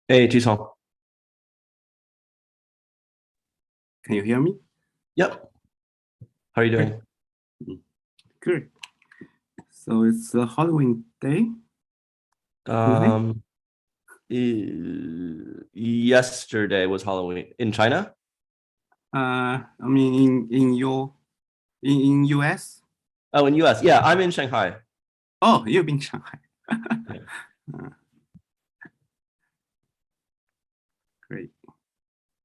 Hey, Jisong. Can you hear me? Yep. How are you doing? Good. So it's a Halloween day. Yesterday was Halloween in China. I mean in US. Oh, in US. Yeah, I'm in Shanghai. Oh, you've been Shanghai. Yeah. Uh, Great. Do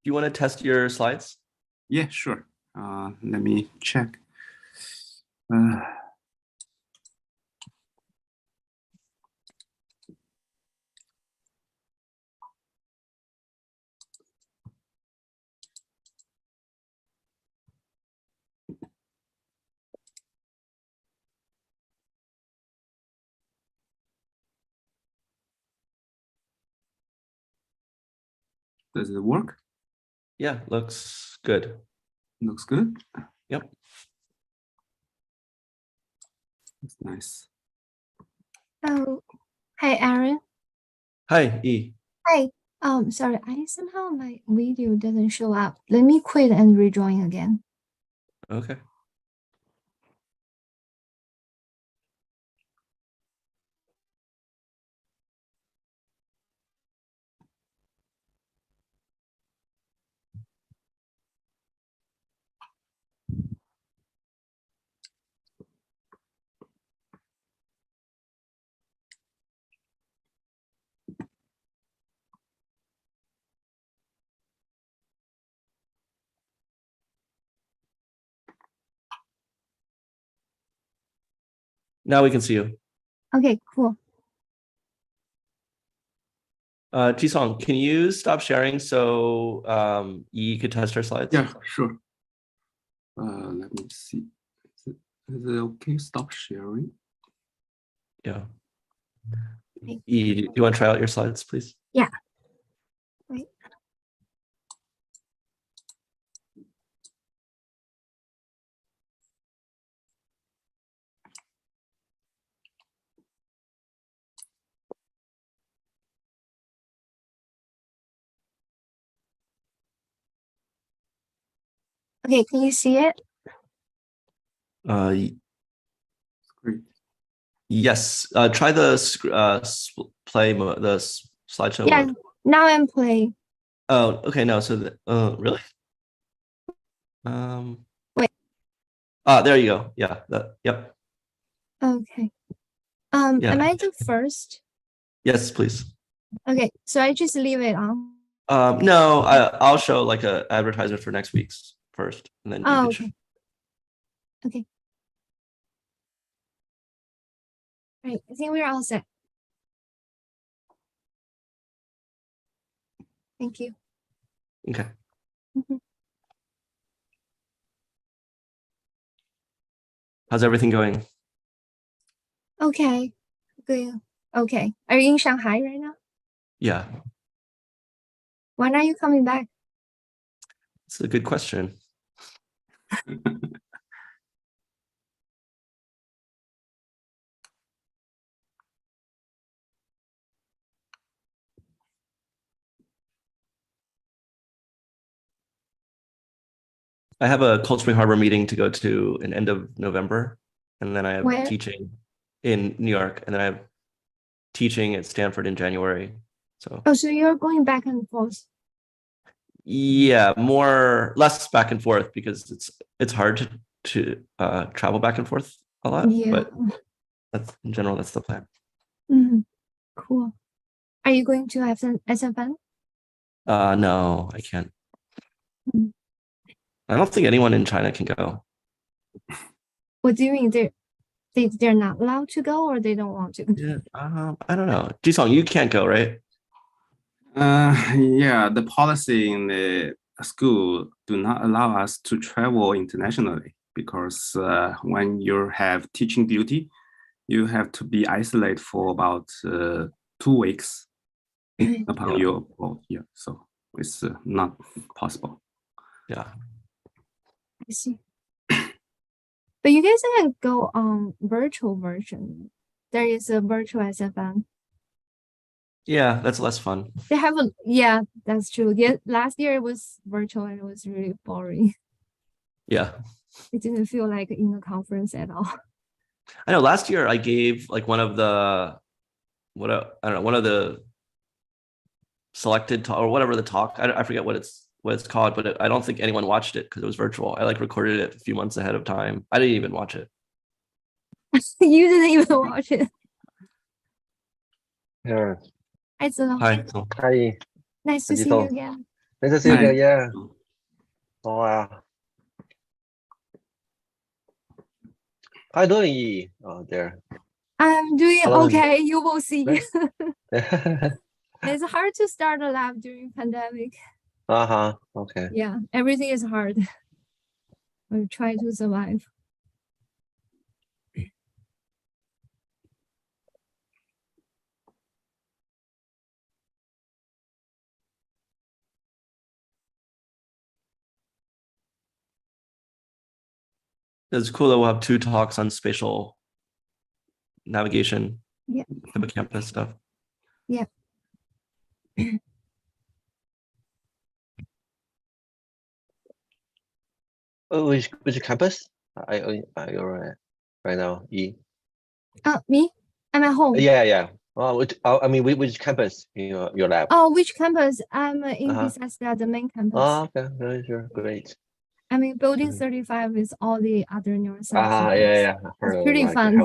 you want to test your slides? Yeah, sure. Let me check. Uh, does it work? Yeah, looks good. Looks good. Yep. That's nice. Oh, hi, Aaron. Hi, E. Hi. Sorry, somehow my video doesn't show up. Let me quit and rejoin again. Okay. Now we can see you. Okay, cool. Jisong, can you stop sharing so E could test our slides? Yeah, sure. Let me see. Is it okay? Stop sharing. Yeah. Okay. E, do you want to try out your slides, please? Yeah. Wait. Okay, can you see it? Great. Yes. Try the slideshow Yeah, mode. now I'm playing. Oh, okay. No, so really? Wait. There you go. Yeah. Yep. Okay. Yeah. Am I the first? Yes, please. Okay, so I just leave it on. No, I'll show like a advertisement for next week's first, and then you Oh, can. okay. Okay. All right, I think we're all set. Thank you. Okay. How's everything going? Okay. Good. Okay. Are you in Shanghai right now? Yeah, When are you coming back? it's a good question. I have a Cold Spring Harbor meeting to go to in end of November, and then I have Where? teaching in New York, and then I have teaching at Stanford in January. So Oh, so you're going back and forth. yeah, less back and forth because it's hard to travel back and forth a lot. Yeah. But that's in general, that's the plan. Cool. Are you going to have an SFN? No, I can't. I don't think anyone in China can go. What do you mean they're not allowed to go or they don't want to? Yeah, I don't know. Jisong, you can't go, right? Yeah, the policy in the school do not allow us to travel internationally because when you have teaching duty, you have to be isolated for about 2 weeks upon your abroad. Yeah, so it's not possible. Yeah. I see. But you guys can go on virtual version. There is a virtual SFN. Yeah, that's less fun. They have a, yeah, that's true. Yeah, last year it was virtual and it was really boring. Yeah. It didn't feel like in a conference at all. I know last year I gave like one of the I don't know, one of the selected talk or whatever the talk. I forget what it's called, but I don't think anyone watched it because it was virtual. I like recorded it a few months ahead of time. I didn't even watch it. You didn't even watch it. Yeah. Hi, Zilong. Hi. Hi, Nice to see you again. nice to see you Hi. again. Yeah. Oh, wow. How you doing, Yi? Oh, there. I'm doing Hello. okay. You will see. Right. It's hard to start a lab during pandemic. Uh-huh. Okay. Yeah, everything is hard. We try to survive. It's cool that we'll have 2 talks on spatial navigation, Yeah. hippocampus stuff. Yeah. Oh, which campus? You're right now, Yi. Me? I'm at home. Yeah. Oh, I mean, which campus in your lab? Oh, which campus? I'm in Uh-huh. Bethesda, the main campus. Oh, okay. Very sure. Great. I'm in building Mhm. 35 with all the other neuroscience. Yeah. I heard It's pretty like fun.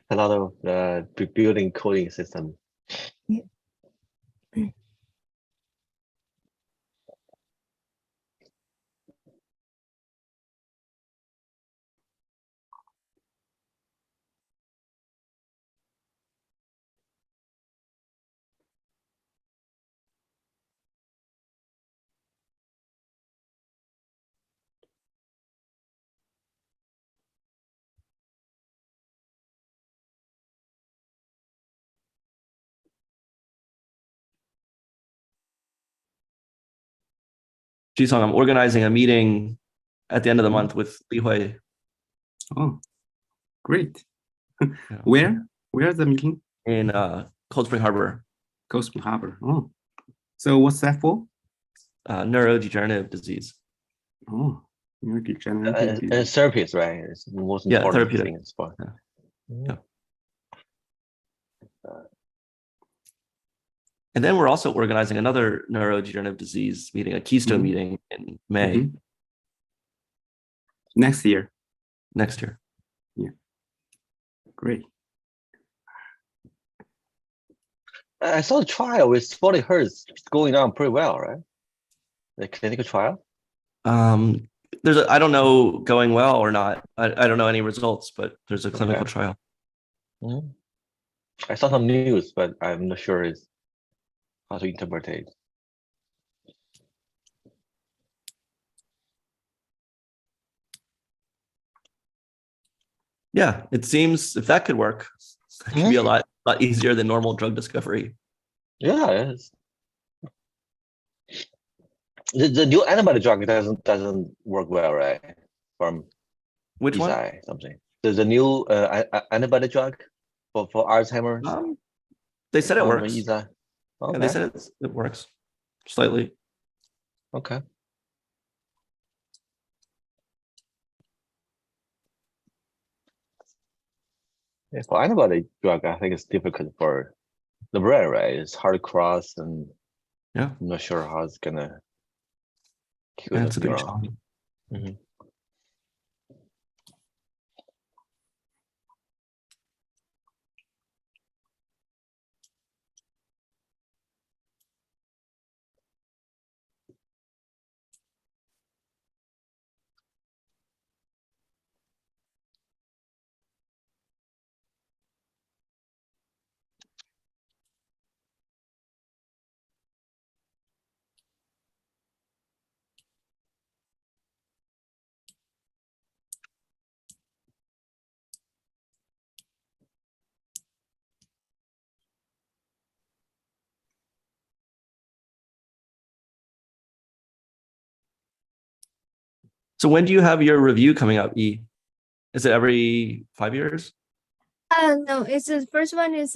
a lot of building coding system. Yeah. Jisung, I'm organizing a meeting at the end of the Mhm. month with Li Hui. Oh, great. Yeah. Where's the meeting? In Cold Spring Harbor, Cold Spring Harbor. Oh, so what's that for? neurodegenerative disease. Oh, neurodegenerative And disease. therapies, right? It's the most Yeah, important therapeutic. thing for. Yeah. Mm. Yeah. And then we're also organizing another neurodegenerative disease meeting, a keystone Mhm. meeting in May Mhm. Next year. next year. Great. I saw the trial with 40 hertz going on pretty well, right? The clinical trial. I don't know going well or not. I don't know any results, but there's a clinical Okay. trial. Mhm. I saw some news, but I'm not sure it's how to interpret it. Yeah, it seems if that could work, it could be a lot easier than normal drug discovery. Yeah, it's, the new antibody drug doesn't work well, right? From Which one? Eisai something. There's a new antibody drug for Alzheimer's. They said it from works. Eisai. Yeah, Okay. they said it works slightly. Okay. Yeah, for antibody drug, I think it's difficult for the brain, right? It's hard to cross, and Yeah, I'm not sure how it's gonna kill yeah, the it's a big neuron. challenge. Mhm. So when do you have your review coming up, E? Is it every 5 years? No, it's the first one is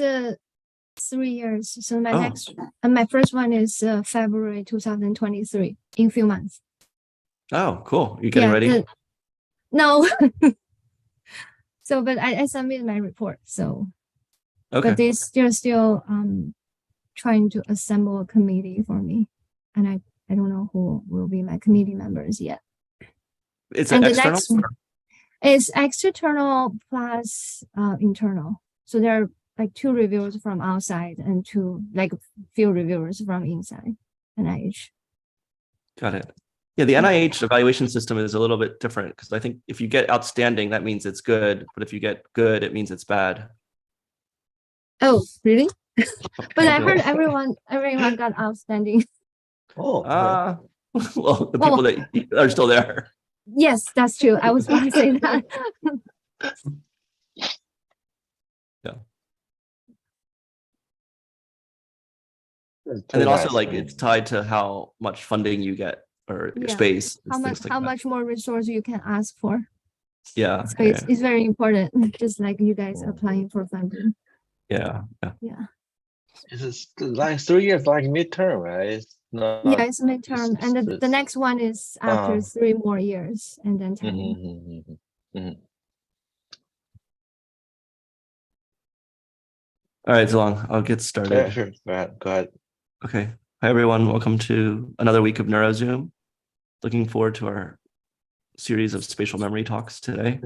3 years. So my Oh. next, my first one is February 2023, in few months. Oh, cool. You getting ready? No. So, but I submitted my report. So, Okay. but they're still trying to assemble a committee for me, and I don't know who will be my committee members yet. It's And an the external? next one is external plus internal. So there are like 2 reviewers from outside and 2 like few reviewers from inside NIH. Got it. Yeah, the NIH evaluation system is a little bit different because I think if you get outstanding, that means it's good. But if you get good, it means it's bad. Oh, really? But I heard Something everyone got outstanding. Oh, like- okay. well, the people that are still there. Yes, that's true. I was about to say that. That's And then pretty also nice. like it's tied to how much funding you get or your Yeah. space. How and much things like how that. much more resource you can ask for. Yeah, So it's very important, just like you guys applying for funding. yeah. Yeah. It's like 3 years, like midterm, right? It's not. Yeah, it's midterm, and the it's- next one is after 3 more years, and then 10. All right, Zalong, I'll get Yeah, started. sure. Go ahead. Okay. Hi, everyone. Welcome to another week of Neuro Zoom. Looking forward to our series of spatial memory talks today.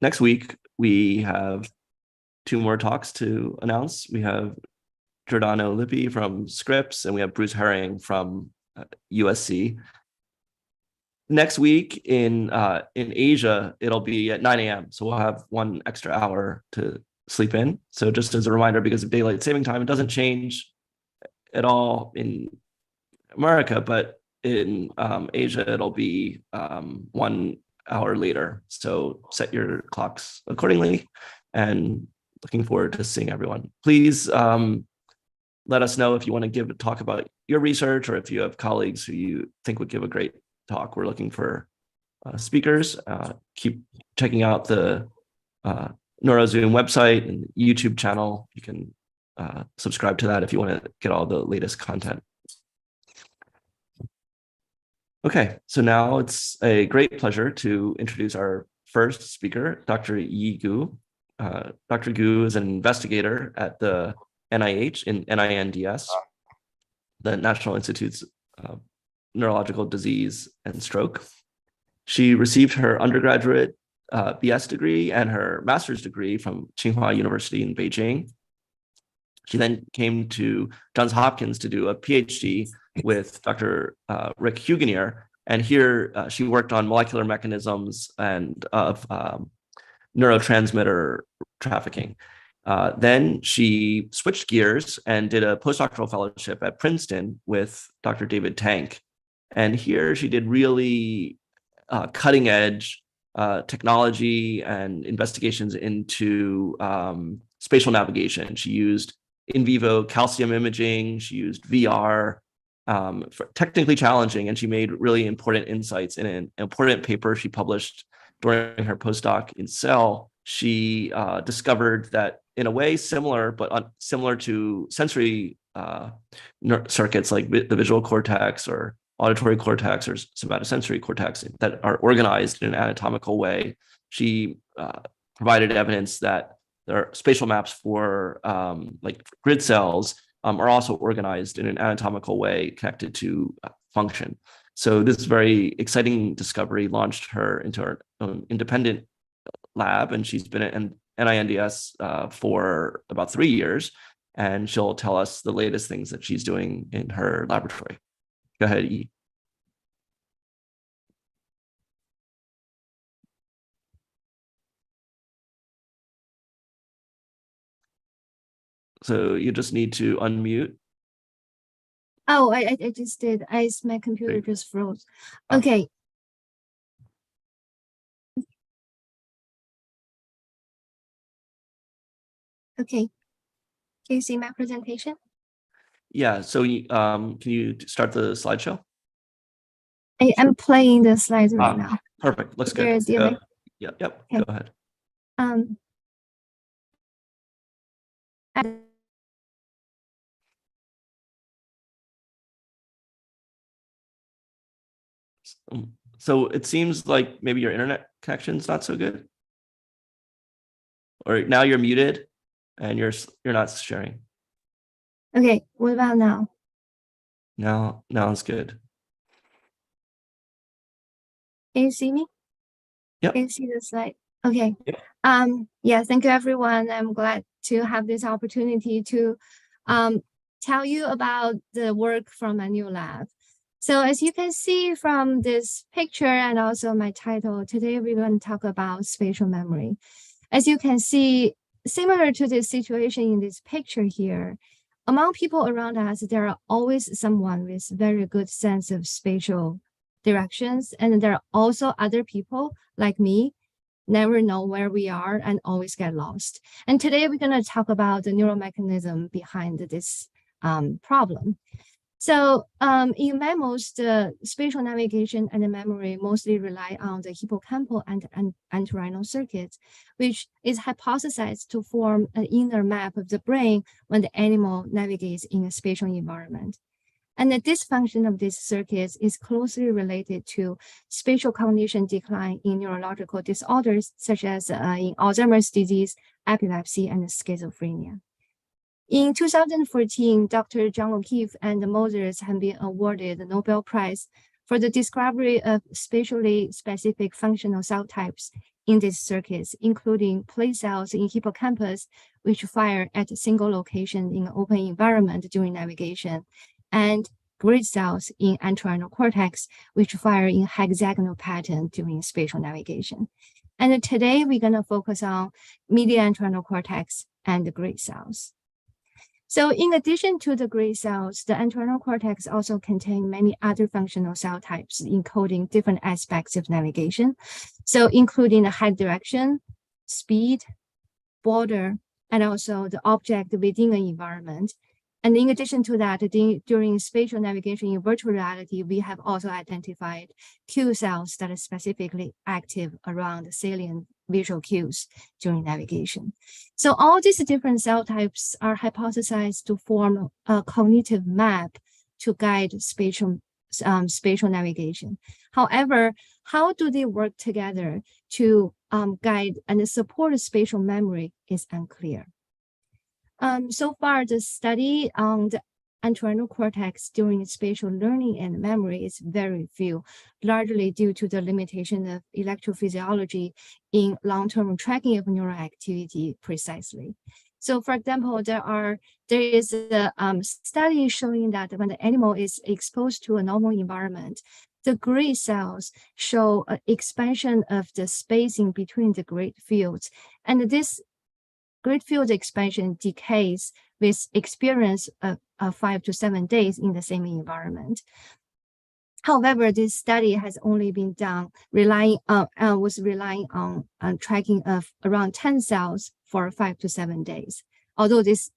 Next week, we have 2 more talks to announce. We have Giordano Lippi from Scripps, and we have Bruce Herring from USC. Next week in Asia, it'll be at 9 a.m. So we'll have 1 extra hour to sleep in. So just as a reminder, because of daylight saving time, it doesn't change at all in America, but in Asia, it'll be 1 hour later. So set your clocks accordingly, and looking forward to seeing everyone. Please let us know if you want to talk about your research, or if you have colleagues who you think would give a great talk. We're looking for speakers. Keep checking out the NeuroZoom website and YouTube channel. You can subscribe to that if you want to get all the latest content. Okay, so now it's a great pleasure to introduce our first speaker, Dr. Yi Gu. Dr. Gu is an investigator at the NIH in NINDS, the National Institutes of Neurological Disease and Stroke. She received her undergraduate BS degree and her master's degree from Tsinghua University in Beijing. She then came to Johns Hopkins to do a PhD with Dr. Rick Huganier, and here she worked on molecular mechanisms and of neurotransmitter trafficking. Then she switched gears and did a postdoctoral fellowship at Princeton with Dr. David Tank. And here she did really cutting edge technology and investigations into spatial navigation. She used in vivo calcium imaging. She used VR, for technically challenging, and she made really important insights in an important paper she published during her postdoc in Cell. She discovered that in a way similar, but similar to sensory circuits like the visual cortex or auditory cortex or somatosensory cortex that are organized in an anatomical way. She provided evidence that there are spatial maps for like grid cells are also organized in an anatomical way connected to function. So this very exciting discovery launched her into her own independent lab, and she's been at NINDS for about 3 years, and she'll tell us the latest things that she's doing in her laboratory. Go ahead, Yi. So you just need to unmute. Oh, I just did. My computer Great. just froze. Oh. Okay. Okay. Can you see my presentation? Yeah, so can you start the slideshow? I am playing the slides right now. Perfect, looks There good. is delay. Yep, Okay. go ahead. So it seems like maybe your internet connection's not so good. Or now you're muted and you're not sharing. Okay, what about now? Now it's good. Can you see me? Yep. Can you see the slide? Okay. Yep. Yeah, thank you everyone. I'm glad to have this opportunity to tell you about the work from my new lab. So as you can see from this picture and also my title, today we're going to talk about spatial memory. As you can see, similar to this situation in this picture here, among people around us, there are always someone with very good sense of spatial directions. And there are also other people like me, never know where we are and always get lost. And today we're going to talk about the neural mechanism behind this problem. So in mammals, the spatial navigation and the memory mostly rely on the hippocampal and entorhinal circuits, which is hypothesized to form an inner map of the brain when the animal navigates in a spatial environment. And the dysfunction of these circuits is closely related to spatial cognition decline in neurological disorders, such as in Alzheimer's disease, epilepsy, and schizophrenia. In 2014, Dr. John O'Keefe and Moses have been awarded the Nobel Prize for the discovery of spatially specific functional cell types in these circuits, including place cells in hippocampus, which fire at a single location in an open environment during navigation, and grid cells in entorhinal cortex, which fire in hexagonal pattern during spatial navigation. And today we're going to focus on medial entorhinal cortex and the grid cells. So in addition to the grid cells, the entorhinal cortex also contains many other functional cell types encoding different aspects of navigation. So including the head direction, speed, border, and also the object within an environment. And in addition to that, during spatial navigation in virtual reality, we have also identified cue cells that are specifically active around salient visual cues during navigation. So all these different cell types are hypothesized to form a cognitive map to guide spatial navigation. However, how do they work together to guide and support spatial memory is unclear. So far, the study on the entorhinal cortex during spatial learning and memory is very few, largely due to the limitation of electrophysiology in long-term tracking of neural activity precisely. So for example, there is a study showing that when the animal is exposed to a normal environment, the grid cells show an expansion of the spacing between the grid fields. And this grid field expansion decays with experience of 5 to 7 days in the same environment. However, this study has only been done relying on tracking of around 10 cells for 5 to 7 days. Although this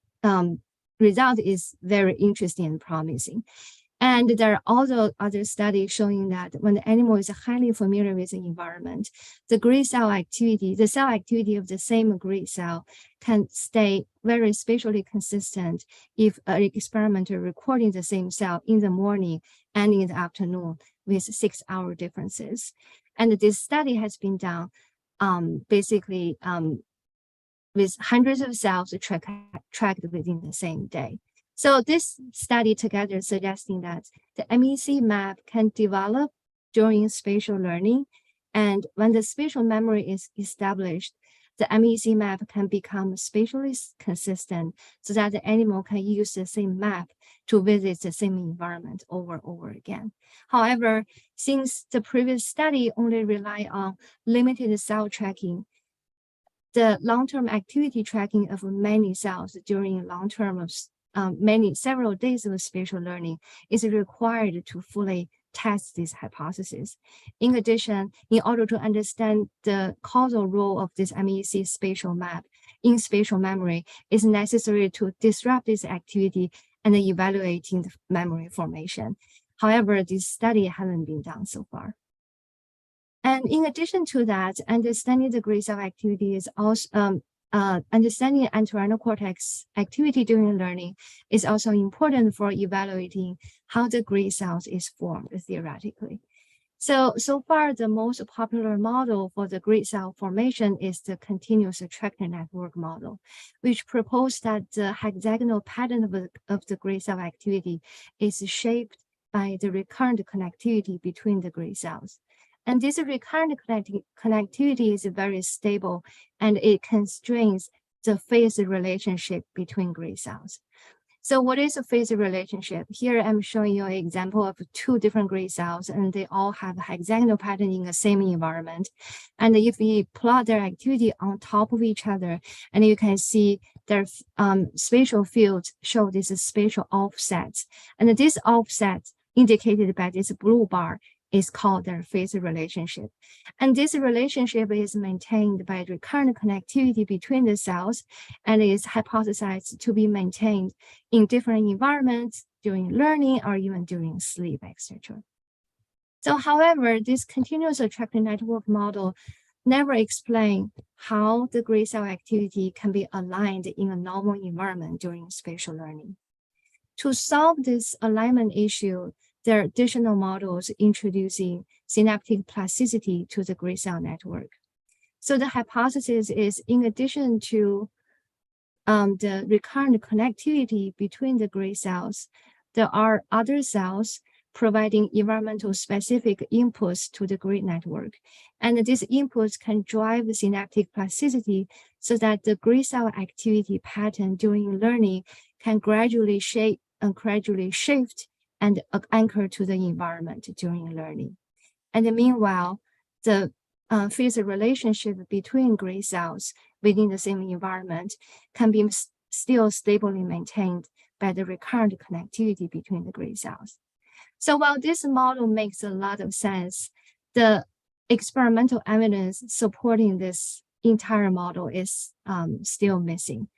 result is very interesting and promising. And there are also other studies showing that when the animal is highly familiar with the environment, the grid cell activity, the cell activity of the same grid cell can stay very spatially consistent if an experimenter recording the same cell in the morning and in the afternoon with 6-hour differences. And this study has been done with hundreds of cells tracked within the same day. So this study together suggesting that the MEC map can develop during spatial learning. And when the spatial memory is established, the MEC map can become spatially consistent so that the animal can use the same map to visit the same environment over and over again. However, since the previous study only relied on limited cell tracking, the long-term activity tracking of many cells during long-term of several days of spatial learning is required to fully test this hypothesis. In addition, in order to understand the causal role of this MEC spatial map in spatial memory, it's necessary to disrupt this activity and evaluating the memory formation. However, this study hasn't been done so far. And in addition to that, understanding the grid cell activity is also understanding entorhinal cortex activity during learning is also important for evaluating how the grid cells is formed theoretically. So far, the most popular model for the grid cell formation is the continuous attractor network model, which proposed that the hexagonal pattern of the grid cell activity is shaped by the recurrent connectivity between the grid cells. And this recurrent connectivity is very stable, and it constrains the phase relationship between grid cells. So what is a phase relationship? Here I'm showing you an example of two different grid cells, and they all have a hexagonal pattern in the same environment. And if we plot their activity on top of each other, and you can see their spatial fields show this spatial offsets. And this offset indicated by this blue bar is called their phase relationship. And this relationship is maintained by recurrent connectivity between the cells and is hypothesized to be maintained in different environments during learning or even during sleep, etc. So however, this continuous attractor network model never explains how the grid cell activity can be aligned in a normal environment during spatial learning. To solve this alignment issue, there are additional models introducing synaptic plasticity to the grid cell network. So the hypothesis is, in addition to the recurrent connectivity between the grid cells, there are other cells providing environmental specific inputs to the grid network. And these inputs can drive the synaptic plasticity so that the grid cell activity pattern during learning can gradually shape and gradually shift and anchor to the environment during learning. And meanwhile, the phase relationship between grid cells within the same environment can be still stably maintained by the recurrent connectivity between the grid cells. So while this model makes a lot of sense, the experimental evidence supporting this entire model is still missing.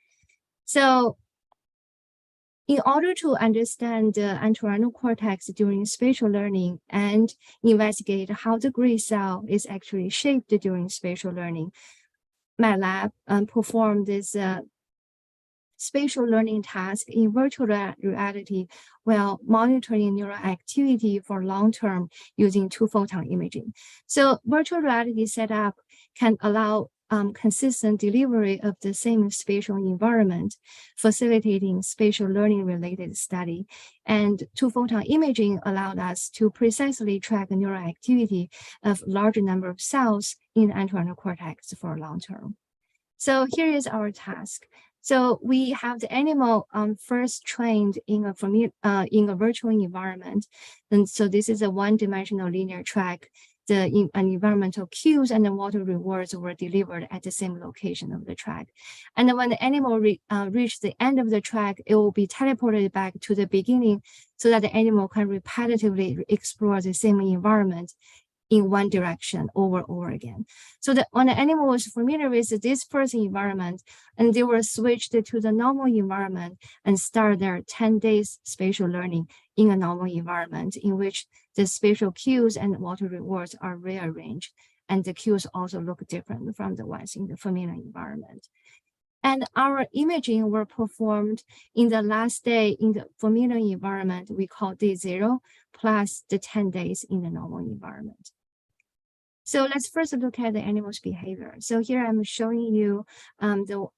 So in order to understand the entorhinal cortex during spatial learning and investigate how the grid cell is actually shaped during spatial learning, my lab performed this spatial learning task in virtual reality while monitoring neural activity for long-term using 2-photon imaging. So virtual reality setup can allow consistent delivery of the same spatial environment, facilitating spatial learning related study. And 2-photon imaging allowed us to precisely track neural activity of large number of cells in the entorhinal cortex for long term. So here is our task. So we have the animal first trained in a virtual environment. And so this is a one-dimensional linear track. The environmental cues and the water rewards were delivered at the same location of the track. And when the animal reaches the end of the track, it will be teleported back to the beginning so that the animal can repetitively explore the same environment in one direction over and over again. So that when the animal was familiar with this first environment, and they were switched to the normal environment and start their 10 days spatial learning in a normal environment in which the spatial cues and water rewards are rearranged, and the cues also look different from the ones in the familiar environment. And our imaging were performed in the last day in the familiar environment we call day 0, plus the 10 days in the normal environment. So let's first look at the animal's behavior. So here I'm showing you the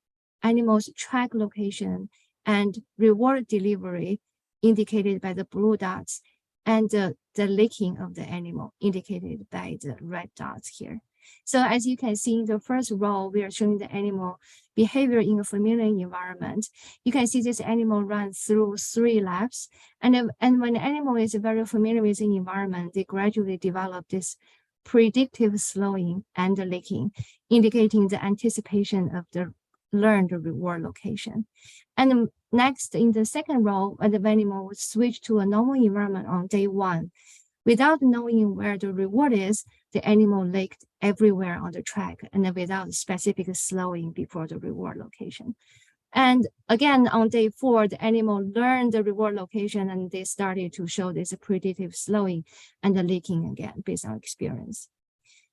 animal's track location and reward delivery indicated by the blue dots, and the licking of the animal indicated by the red dots here. So as you can see in the first row, we are showing the animal behavior in a familiar environment. You can see this animal runs through 3 laps. And when the animal is very familiar with the environment, they gradually develop this predictive slowing and licking, indicating the anticipation of the learned reward location. And next, in the second row, when the animal was switched to a normal environment on day 1, without knowing where the reward is, the animal licked everywhere on the track and without specific slowing before the reward location. And again, on day 4, the animal learned the reward location and they started to show this predictive slowing and the licking again based on experience.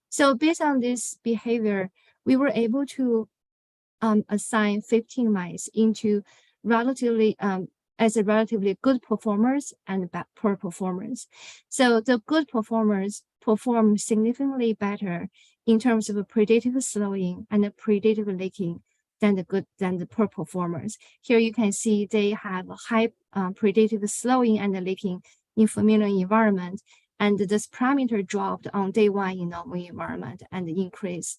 So based on this behavior, we were able to assign 15 mice into relatively as a relatively good performers and poor performers. So the good performers perform significantly better in terms of predictive slowing and predictive leaking than the poor performers. Here you can see they have a high predictive slowing and leaking in familiar environment, and this parameter dropped on day 1 in normal environment and increased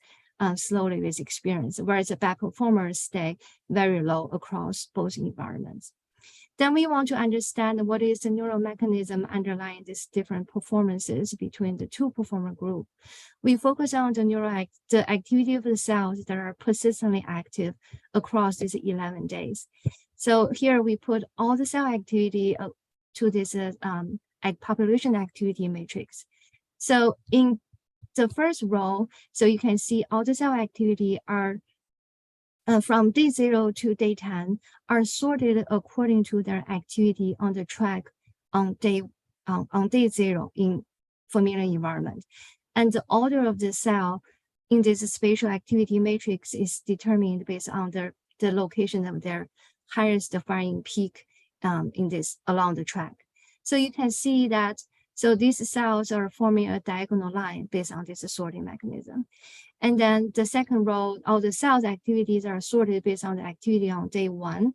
slowly with experience, whereas the bad performers stay very low across both environments. Then we want to understand what is the neural mechanism underlying these different performances between the two performer groups. We focus on the activity of the cells that are persistently active across these 11 days. So here we put all the cell activity to this population activity matrix. So in the first row, so you can see all the cell activity are from day 0 to day 10 are sorted according to their activity on the track on day 0 in familiar environment. And the order of the cell in this spatial activity matrix is determined based on the location of their highest firing peak along the track. So you can see that, so these cells are forming a diagonal line based on this sorting mechanism. And then the second row, all the cells activities are sorted based on the activity on day 1.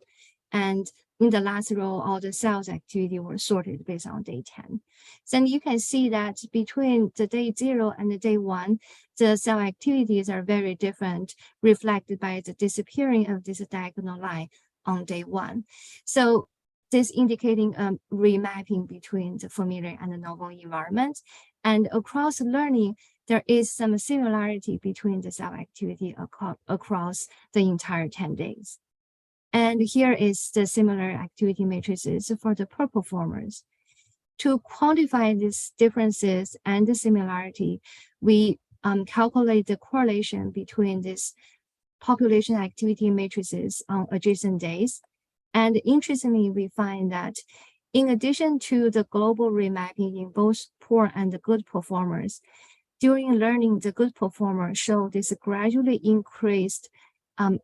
And in the last row, all the cells activity were sorted based on day 10. So you can see that between the day 0 and the day 1, the cell activities are very different, reflected by the disappearing of this diagonal line on day 1. So this indicating a remapping between the familiar and the novel environment. And across learning, there is some similarity between the cell activity across the entire 10 days. And here is the similar activity matrices for the poor performers. To quantify these differences and the similarity, we calculate the correlation between these population activity matrices on adjacent days. And interestingly, we find that in addition to the global remapping in both poor and good performers, during learning, the good performers show this gradually increased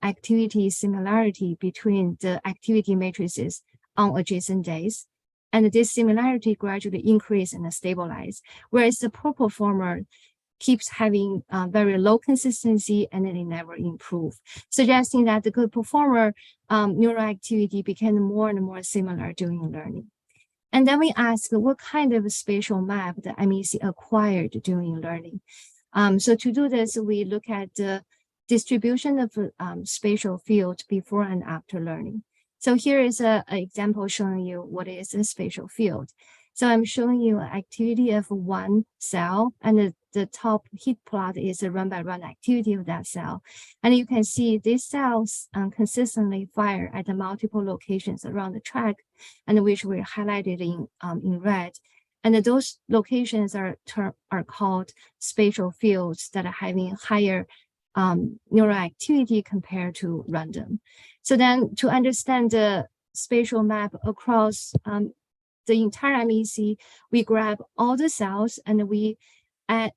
activity similarity between the activity matrices on adjacent days. And this similarity gradually increase and stabilize, whereas the poor performer keeps having very low consistency and then it never improve, suggesting that the good performer neural activity became more and more similar during learning. And then we ask what kind of spatial map the MEC acquired during learning. So to do this, we look at the distribution of spatial field before and after learning. So here is an example showing you what is a spatial field. So I'm showing you an activity of one cell, and the top heat plot is a run-by-run activity of that cell. And you can see these cells consistently fire at the multiple locations around the track, and which were highlighted in red. And those locations are called spatial fields that are having higher neural activity compared to random. So then to understand the spatial map across the entire MEC, we grab all the cells and we add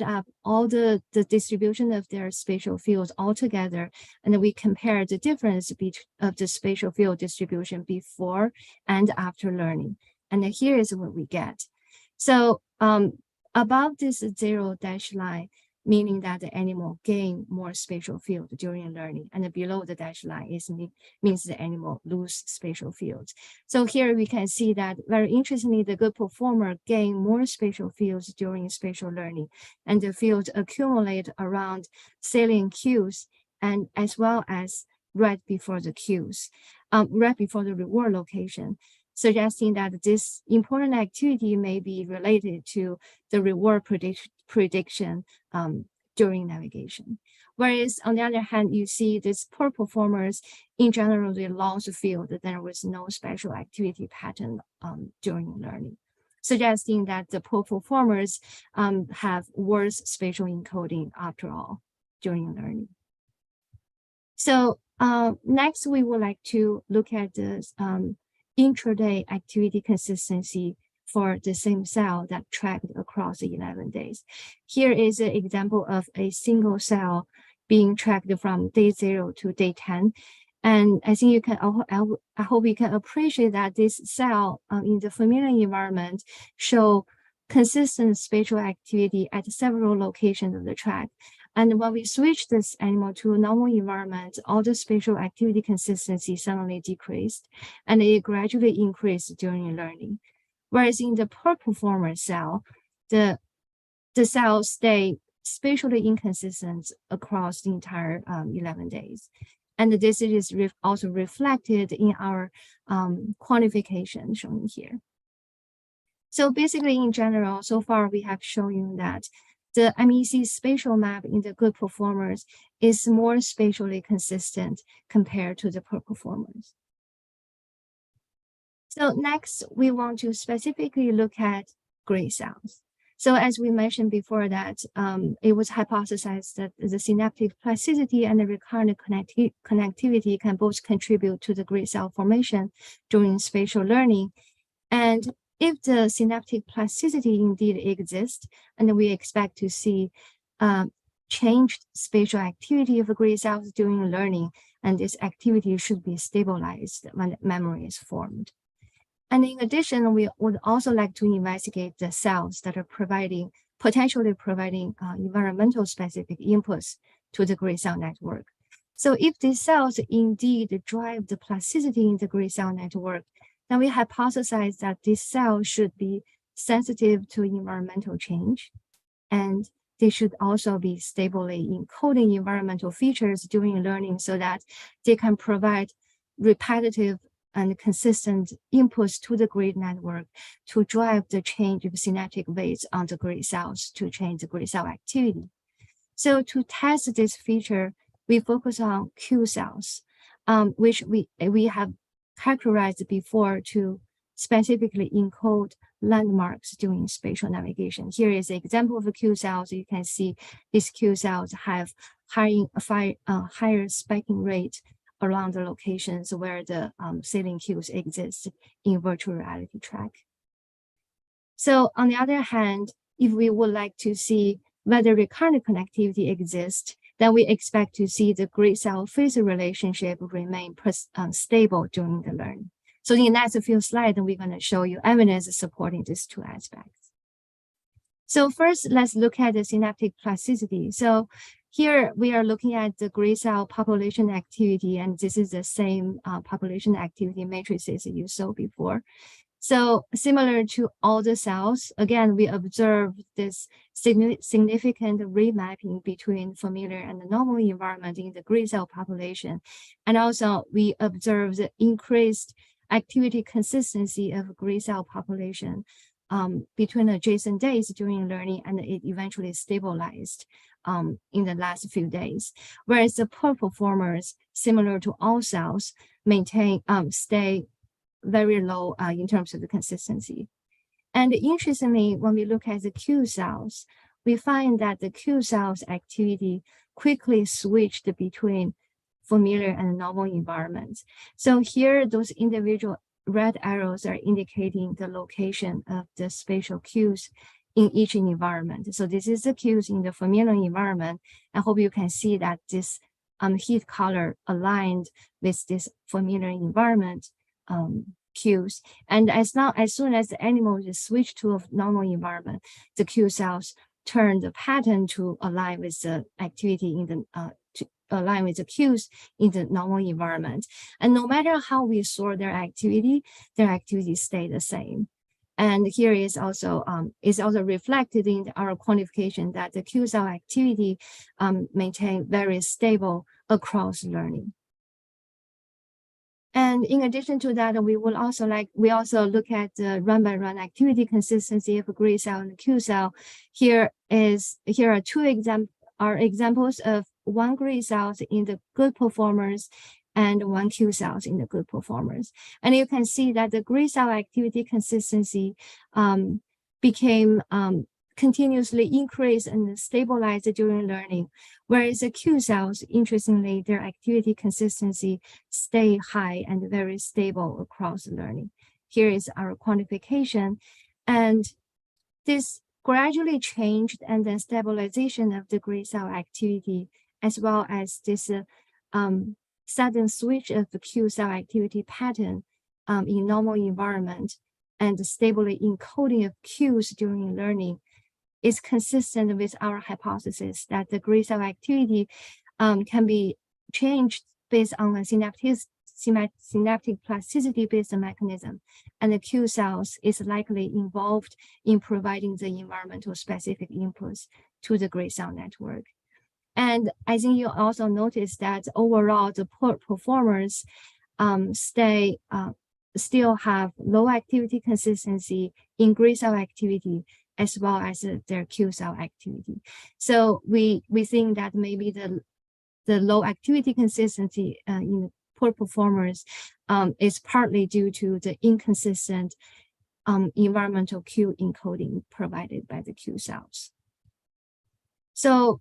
up all the distribution of their spatial fields all together, and we compare the difference of the spatial field distribution before and after learning. And here is what we get. So above this 0 dash line, meaning that the animal gain more spatial field during learning, and below the dash line means the animal lose spatial fields. So here we can see that very interestingly, the good performer gain more spatial fields during spatial learning, and the fields accumulate around salient cues and as well as right before the cues, right before the reward location, suggesting that this important activity may be related to the reward prediction during navigation. Whereas on the other hand, you see these poor performers, in general, they lost the field. There was no special activity pattern during learning, suggesting that the poor performers have worse spatial encoding after all during learning. So next, we would like to look at the intraday activity consistency for the same cell that tracked across the 11 days. Here is an example of a single cell being tracked from day 0 to day 10. And I think you can, I hope you can appreciate that this cell in the familiar environment show consistent spatial activity at several locations of the track. And when we switch this animal to a normal environment, all the spatial activity consistency suddenly decreased, and it gradually increased during learning. Whereas in the poor performer cell, the cells stay spatially inconsistent across the entire 11 days. And this is also reflected in our quantification shown here. So basically, in general, so far we have shown you that the MEC spatial map in the good performers is more spatially consistent compared to the poor performers. So next, we want to specifically look at gray cells. So as we mentioned before that, it was hypothesized that the synaptic plasticity and the recurrent connectivity can both contribute to the gray cell formation during spatial learning. And if the synaptic plasticity indeed exists, and we expect to see changed spatial activity of gray cells during learning, and this activity should be stabilized when memory is formed. And in addition, we would also like to investigate the cells that are potentially providing environmental specific inputs to the gray cell network. So if these cells indeed drive the plasticity in the gray cell network, then we hypothesize that these cells should be sensitive to environmental change, and they should also be stably encoding environmental features during learning so that they can provide repetitive and consistent inputs to the grid network to drive the change of synaptic weights on the grid cells to change the grid cell activity. So to test this feature, we focus on Q cells, which we have characterized before to specifically encode landmarks during spatial navigation. Here is an example of the Q cells. You can see these Q cells have higher spiking rate around the locations where the salient cues exist in virtual reality track. So on the other hand, if we would like to see whether recurrent connectivity exists, then we expect to see the gray cell phase relationship remain stable during the learning. So in the next few slides, we're going to show you evidence supporting these two aspects. So first, let's look at the synaptic plasticity. So here we are looking at the gray cell population activity, and this is the same population activity matrices you saw before. So similar to all the cells, again, we observe this significant remapping between familiar and the normal environment in the gray cell population. And also we observe the increased activity consistency of gray cell population between adjacent days during learning, and it eventually stabilized in the last few days. Whereas the poor performers, similar to all cells, stay very low in terms of the consistency. And interestingly, when we look at the Q cells, we find that the Q cells activity quickly switched between familiar and normal environments. So here, those individual red arrows are indicating the location of the spatial cues in each environment. So this is the cues in the familiar environment. I hope you can see that this heat color aligned with this familiar environment cues. And as soon as the animal is switched to a normal environment, the Q cells turn the pattern to align with the activity in the align with the cues in the normal environment. And no matter how we sort their activity stay the same. And here is also reflected in our quantification that the Q cell activity maintain very stable across learning. And in addition to that, we also look at the run-by-run activity consistency of a gray cell and a Q cell. Here are two examples of one gray cells in the good performers and one Q cells in the good performers. And you can see that the gray cell activity consistency became continuously increased and stabilized during learning, whereas the Q cells, interestingly, their activity consistency stay high and very stable across learning. Here is our quantification, and this gradually changed and then stabilization of the gray cell activity, as well as this sudden switch of the Q cell activity pattern in normal environment and stably encoding of cues during learning is consistent with our hypothesis that the gray cell activity can be changed based on a synaptic plasticity-based mechanism, and the Q cells is likely involved in providing the environmental specific inputs to the gray cell network. And I think you also notice that overall the poor performers still have low activity consistency in gray cell activity as well as their Q cell activity. So we think that maybe the low activity consistency in poor performers is partly due to the inconsistent environmental Q encoding provided by the Q cells. So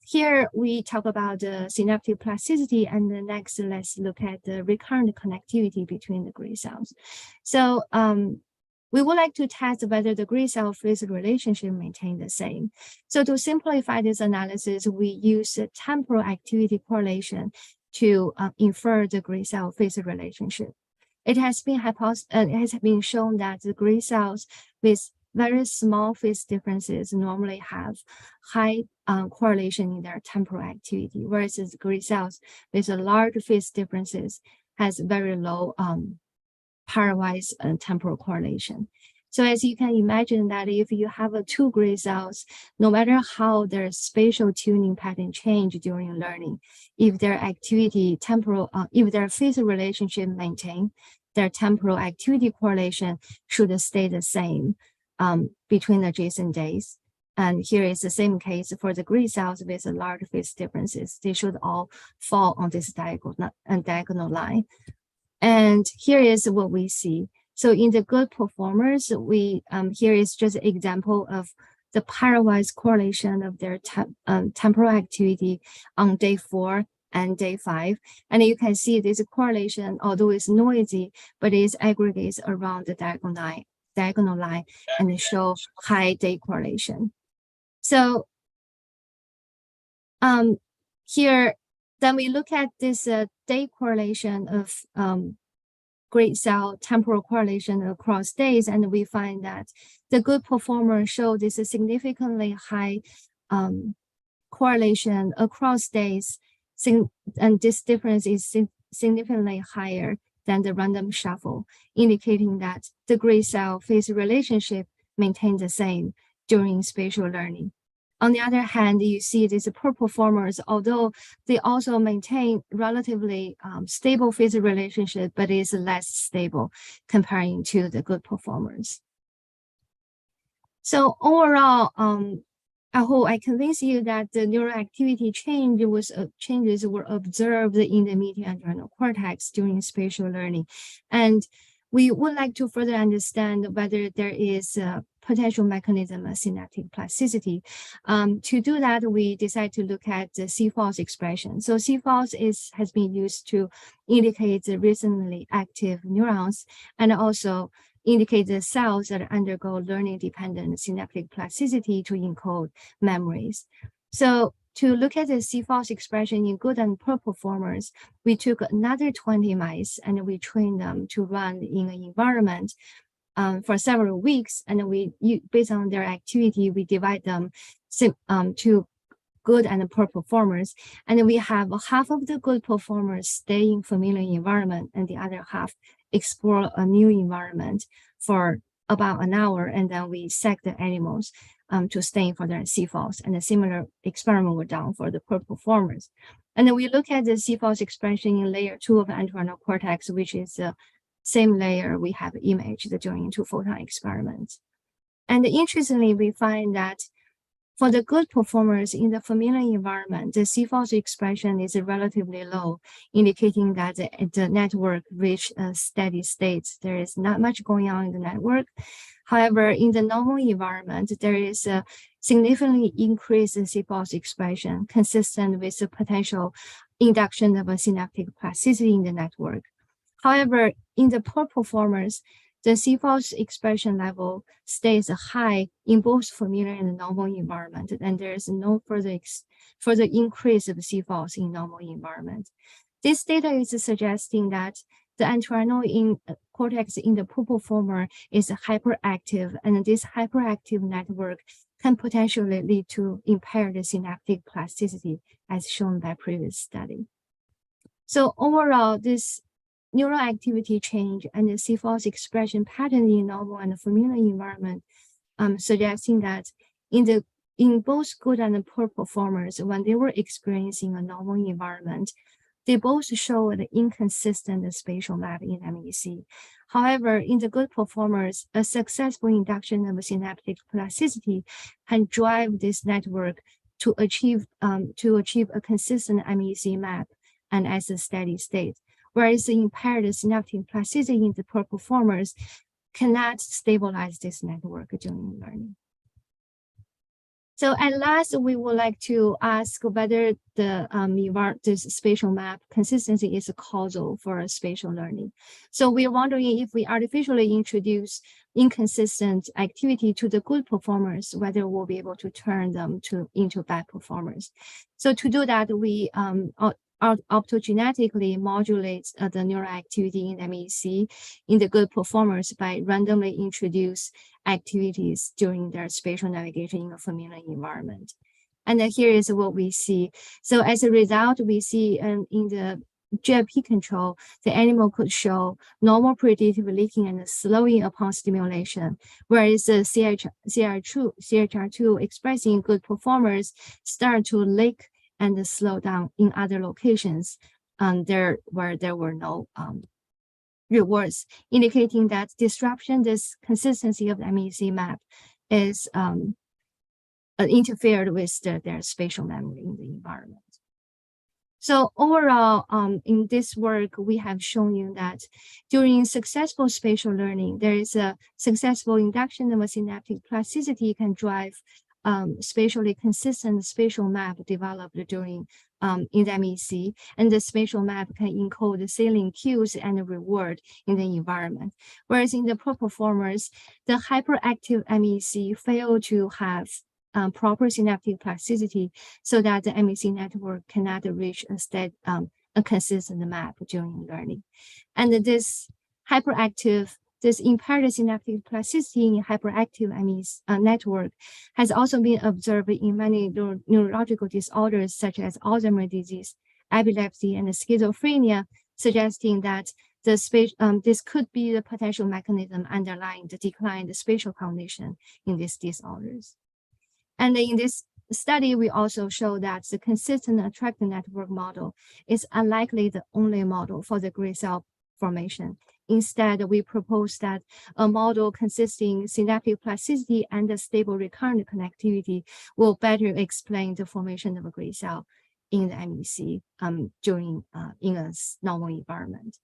here we talk about the synaptic plasticity, and the next let's look at the recurrent connectivity between the gray cells. So we would like to test whether the gray cell phase relationship maintain the same. So to simplify this analysis, we use a temporal activity correlation to infer the gray cell phase relationship. It has been shown that the gray cells with very small phase differences normally have high correlation in their temporal activity, whereas the gray cells with a large phase differences has very low pairwise temporal correlation. So as you can imagine that if you have two gray cells, no matter how their spatial tuning pattern change during learning, if their activity if their phase relationship maintain, their temporal activity correlation should stay the same between adjacent days. And here is the same case for the gray cells with large phase differences. They should all fall on this diagonal line. And here is what we see. So in the good performers, here is just an example of the pairwise correlation of their temporal activity on day 4 and day 5. And you can see this correlation, although it's noisy, but it aggregates around the diagonal line and show high day correlation. So here, then we look at this day correlation of gray cell temporal correlation across days, and we find that the good performers show this significantly high correlation across days, and this difference is significantly higher than the random shuffle, indicating that the gray cell phase relationship maintains the same during spatial learning. On the other hand, you see these poor performers, although they also maintain relatively stable phase relationship, but is less stable comparing to the good performers. So overall, I hope I convince you that the neuroactivity changes were observed in the medial and ventral cortex during spatial learning. And we would like to further understand whether there is a potential mechanism of synaptic plasticity. To do that, we decide to look at the CFOS expression. So CFOS has been used to indicate the recently active neurons and also indicate the cells that undergo learning-dependent synaptic plasticity to encode memories. So to look at the CFOS expression in good and poor performers, we took another 20 mice and we trained them to run in an environment for several weeks. And based on their activity, we divide them to good and poor performers. And we have half of the good performers stay in familiar environment and the other half explore a new environment for about an hour. And then we sack the animals to stay for their CFOS, and a similar experiment were done for the poor performers. And then we look at the CFOS expression in layer 2 of entorhinal cortex, which is the same layer we have imaged during 2-photon experiments. And interestingly, we find that for the good performers in the familiar environment, the CFOS expression is relatively low, indicating that the network reached a steady state. There is not much going on in the network. However, in the normal environment, there is a significantly increase in CFOS expression consistent with the potential induction of a synaptic plasticity in the network. However, in the poor performers, the CFOS expression level stays high in both familiar and normal environment, and there is no further increase of CFOS in normal environment. This data is suggesting that the entorhinal cortex in the purple is hyperactive, and this hyperactive network can potentially lead to impaired synaptic plasticity, as shown by previous study. So overall, this neural activity change and the CFOS expression pattern in normal and familiar environment, suggesting that in both good and poor performers, when they were experiencing a normal environment, they both show an inconsistent spatial map in MEC. However, in the good performers, a successful induction of synaptic plasticity can drive this network to achieve a consistent MEC map and as a steady state. Whereas the impaired synaptic plasticity in the poor performers cannot stabilize this network during learning. So at last, we would like to ask whether this spatial map consistency is causal for spatial learning. So we're wondering if we artificially introduce inconsistent activity to the good performers, whether we'll be able to turn them into bad performers. So to do that, we optogenetically modulate the neural activity in MEC in the good performers by randomly introduce activities during their spatial navigation in a familiar environment. And here is what we see. So as a result, we see in the GFP control, the animal could show normal predictive leaking and slowing upon stimulation, whereas the CHR2 expressing good performers start to leak and slow down in other locations where there were no rewards, indicating that disruption, this consistency of the MEC map is interfered with their spatial memory in the environment. So overall, in this work, we have shown you that during successful spatial learning, there is a successful induction of a synaptic plasticity can drive spatially consistent spatial map developed during in the MEC, and the spatial map can encode the salient cues and reward in the environment. Whereas in the poor performers, the hyperactive MEC fail to have proper synaptic plasticity, so that the MEC network cannot reach a consistent map during learning. And this impaired synaptic plasticity in hyperactive MEC network has also been observed in many neurological disorders such as Alzheimer's disease, epilepsy, and schizophrenia, suggesting that this could be the potential mechanism underlying the declined spatial cognition in these disorders. And in this study, we also show that the consistent attractor network model is unlikely the only model for the gray cell formation. Instead, we propose that a model consisting synaptic plasticity and a stable recurrent connectivity will better explain the formation of a gray cell in the MEC in a normal environment.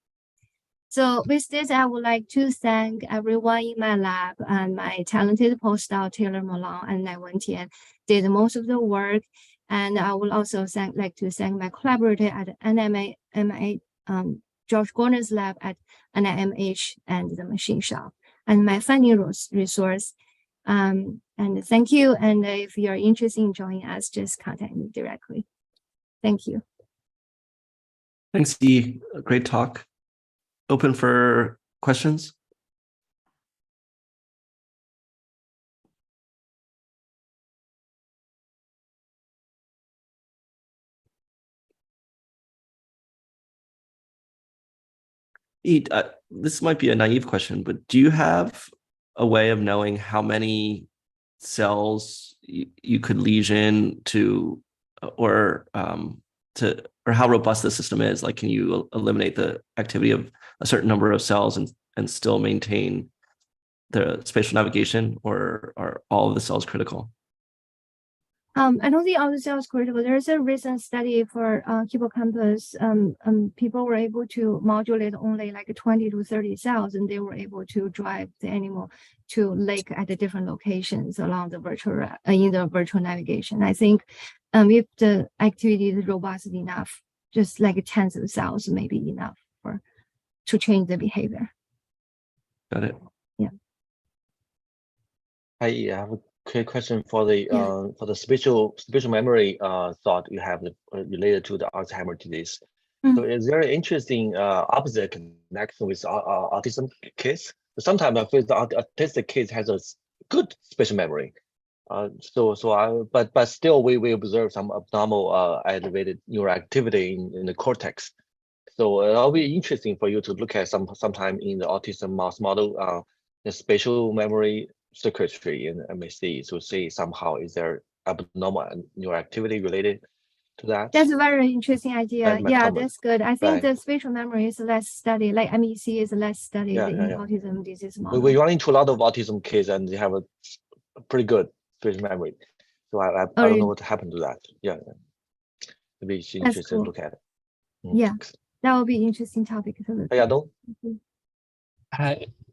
So with this, I would like to thank everyone in my lab and my talented postdoc, Taylor Malone and Nai Wentian, did most of the work. And I would also like to thank my collaborator at NIH, George Gorner's lab at NIH and the machine shop, and my funding resource. And thank you. And if you're interested in joining us, just contact me directly. Thank you. Thanks, Yi. Great talk. Open for questions. This might be a naive question, but do you have a way of knowing how many cells you could lesion to, or how robust the system is? Like, can you eliminate the activity of a certain number of cells and still maintain the spatial navigation, or are all of the cells critical? I don't think all the cells critical. There's a recent study for hippocampus. People were able to modulate only like 20 to 30 cells, and they were able to drive the animal to lake at the different locations along the virtual navigation. I think if the activity is robust enough, just like tens of cells may be enough to change the behavior. Got it. I have a quick question for the spatial memory thought you have related to the Alzheimer's disease. So is there an interesting opposite connection with autism kids? Sometimes I feel the autistic kids has a good spatial memory. But still we observe some abnormal elevated neural activity in the cortex. So it'll be interesting for you to look at sometime in the autism mouse model, the spatial memory circuitry in MAC to see somehow is there abnormal neural activity related to that. That's a very interesting idea. Yeah, common. that's good. I think Right. the spatial memory is less studied, like MEC is less studied in autism disease model. We run into a lot of autism kids and they have a pretty good spatial memory. So I don't know what happened to that. Yeah. Maybe it's interesting to look at it. Yeah, that will be interesting topic to look at.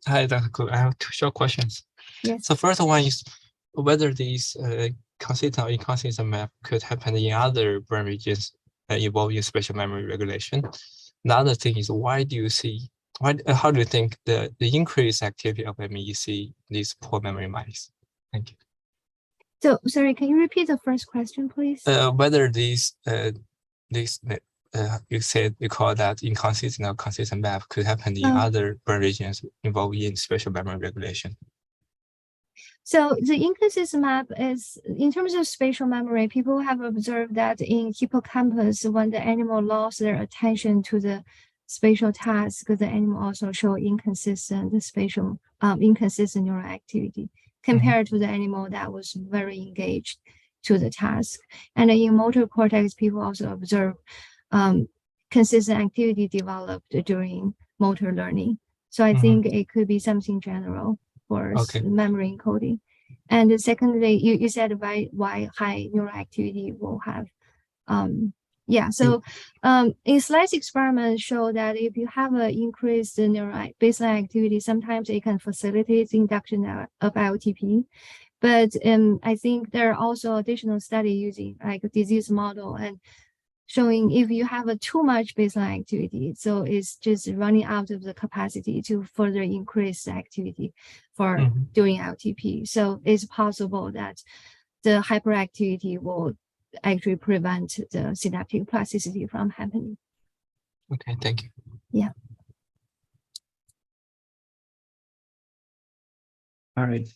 Hi, Dr. Cook. I have two short questions. Yes. So first one is whether these consistent or inconsistent map could happen in other brain regions involving spatial memory regulation. The other thing is how do you think the increased activity of MEC these poor memory mice? Thank you. So sorry, can you repeat the first question, please? Whether these you said you call that inconsistent or consistent map could happen in other brain regions involved in spatial memory regulation. So the inconsistent map is, in terms of spatial memory, people have observed that in hippocampus, when the animal lost their attention to the spatial task, the animal also show inconsistent neural activity compared to the animal that was very engaged to the task. And in motor cortex, people also observe consistent activity developed during motor learning. So I think it could be something general for memory encoding. And secondly, you said why high neural activity will have, in slice experiments show that if you have an increased neural baseline activity, sometimes it can facilitate the induction of IOTP. But I think there are also additional studies using like a disease model and showing if you have a too much baseline activity, so it's just running out of the capacity to further increase the activity for doing LTP. So it's possible that the hyperactivity will actually prevent the synaptic plasticity from happening. Okay, thank you. Yeah. All right.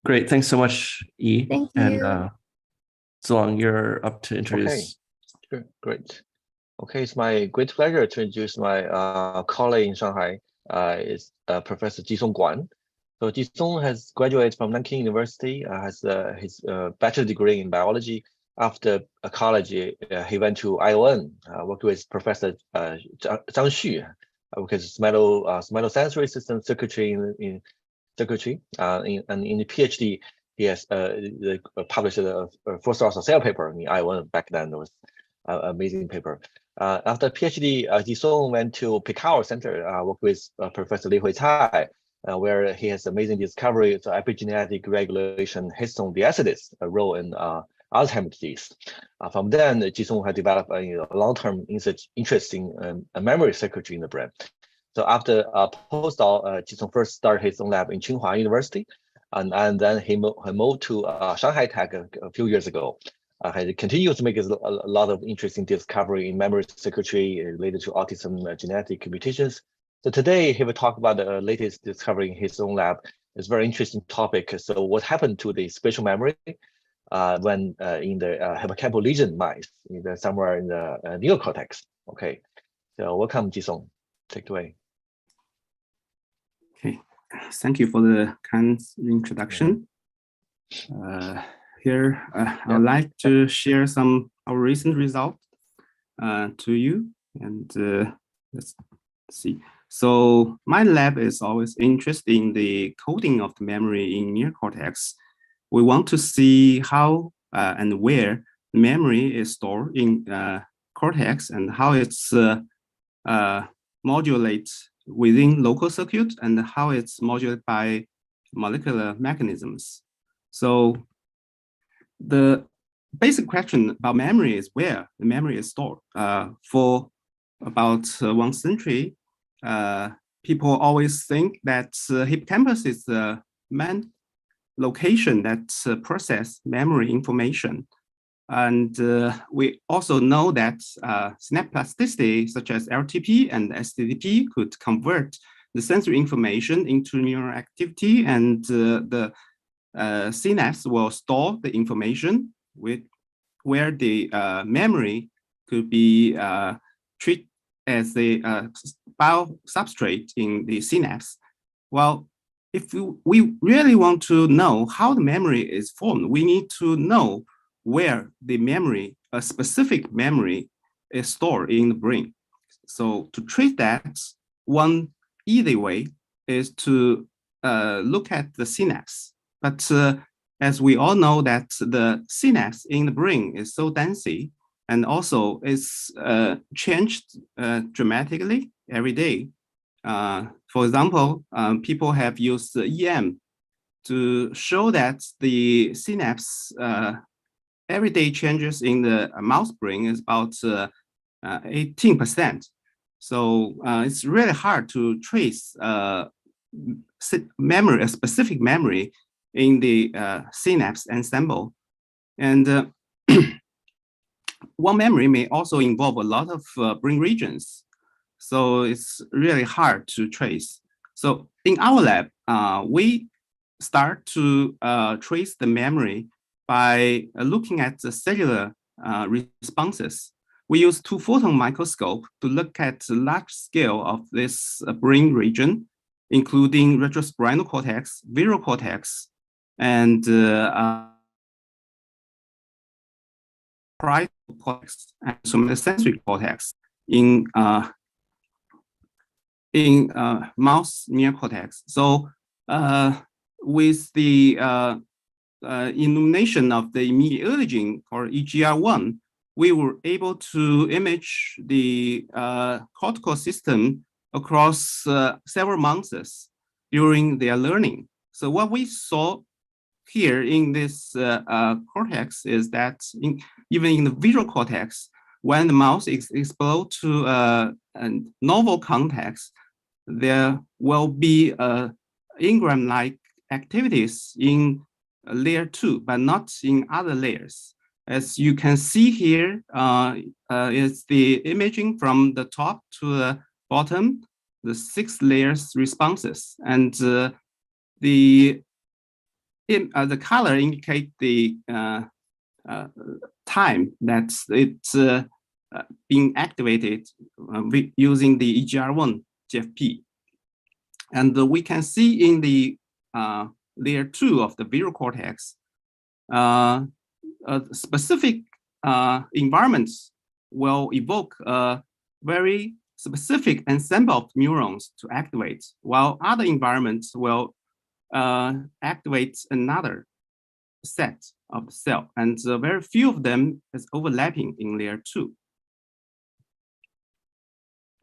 Great. Thanks so much, Yi. Thank you. And Zhuang, you're up to introduce. Okay. Sure. Great. Okay, it's my great pleasure to introduce my colleague in Shanghai, is Professor Jisong Guan. So Jisong has graduated from Nanking University, has his bachelor degree in biology. After college, he went to ION, worked with Professor Zhang Xu, because somatosensory system circuitry in circuitry. And in the PhD, he has published a first source of cell paper in ION. Back then, it was an amazing paper. After PhD, Jisong went to Picard Center, worked with Professor Li Huicai, where he has amazing discovery of epigenetic regulation histone deacidus, a role in Alzheimer's disease. From then, Jisong had developed a long-term interest in memory circuitry in the brain. So after postdoc, Jisong first started his own lab in Tsinghua University, and then he moved to ShanghaiTech a few years ago. He continues to make a lot of interesting discovery in memory circuitry related to autism genetic mutations. So today he will talk about the latest discovery in his own lab. It's a very interesting topic. So what happened to the spatial memory when in the hippocampal lesion mice, somewhere in the neocortex? Okay, so welcome, Jisong. Take it away. Okay, thank you for the kind introduction. Here, I would like to share some our recent results to you, and let's see. So my lab is always interested in the coding of the memory in neocortex. We want to see how and where the memory is stored in cortex and how it's modulated within local circuit and how it's modulated by molecular mechanisms. So the basic question about memory is where the memory is stored. For about 1 century, people always think that hippocampus is the main location that process memory information. And we also know that synapse plasticity, such as LTP and STDP, could convert the sensory information into neural activity, and the synapse will store the information where the memory could be treated as the biosubstrate in the synapse. Well, if we really want to know how the memory is formed, we need to know where the memory, a specific memory, is stored in the brain. So to treat that, one easy way is to look at the synapse. But as we all know that the synapse in the brain is so dense, and also it's changed dramatically every day. For example, people have used EM to show that the synapse everyday changes in the mouse brain is about 18%. So it's really hard to trace memory, a specific memory in the synapse ensemble. And one memory may also involve a lot of brain regions. So it's really hard to trace. So in our lab, we start to trace the memory by looking at the cellular responses. We use 2-photon microscope to look at the large scale of this brain region, including retrospinal cortex, visual cortex, and parietal cortex and somatosensory cortex in mouse neocortex. So with the illumination of the immediate early gene, or EGR1, we were able to image the cortical system across several months during their learning. So what we saw here in this cortex is that even in the visual cortex, when the mouse is exposed to a novel context, there will be engram-like activities in layer 2, but not in other layers. As you can see here, is the imaging from the top to the bottom, the 6 layers responses, and the color indicate the time that it's being activated using the EGR1 GFP. And we can see in the layer 2 of the visual cortex, specific environments will evoke a very specific ensemble of neurons to activate, while other environments will activate another set of the cell, and very few of them is overlapping in layer 2.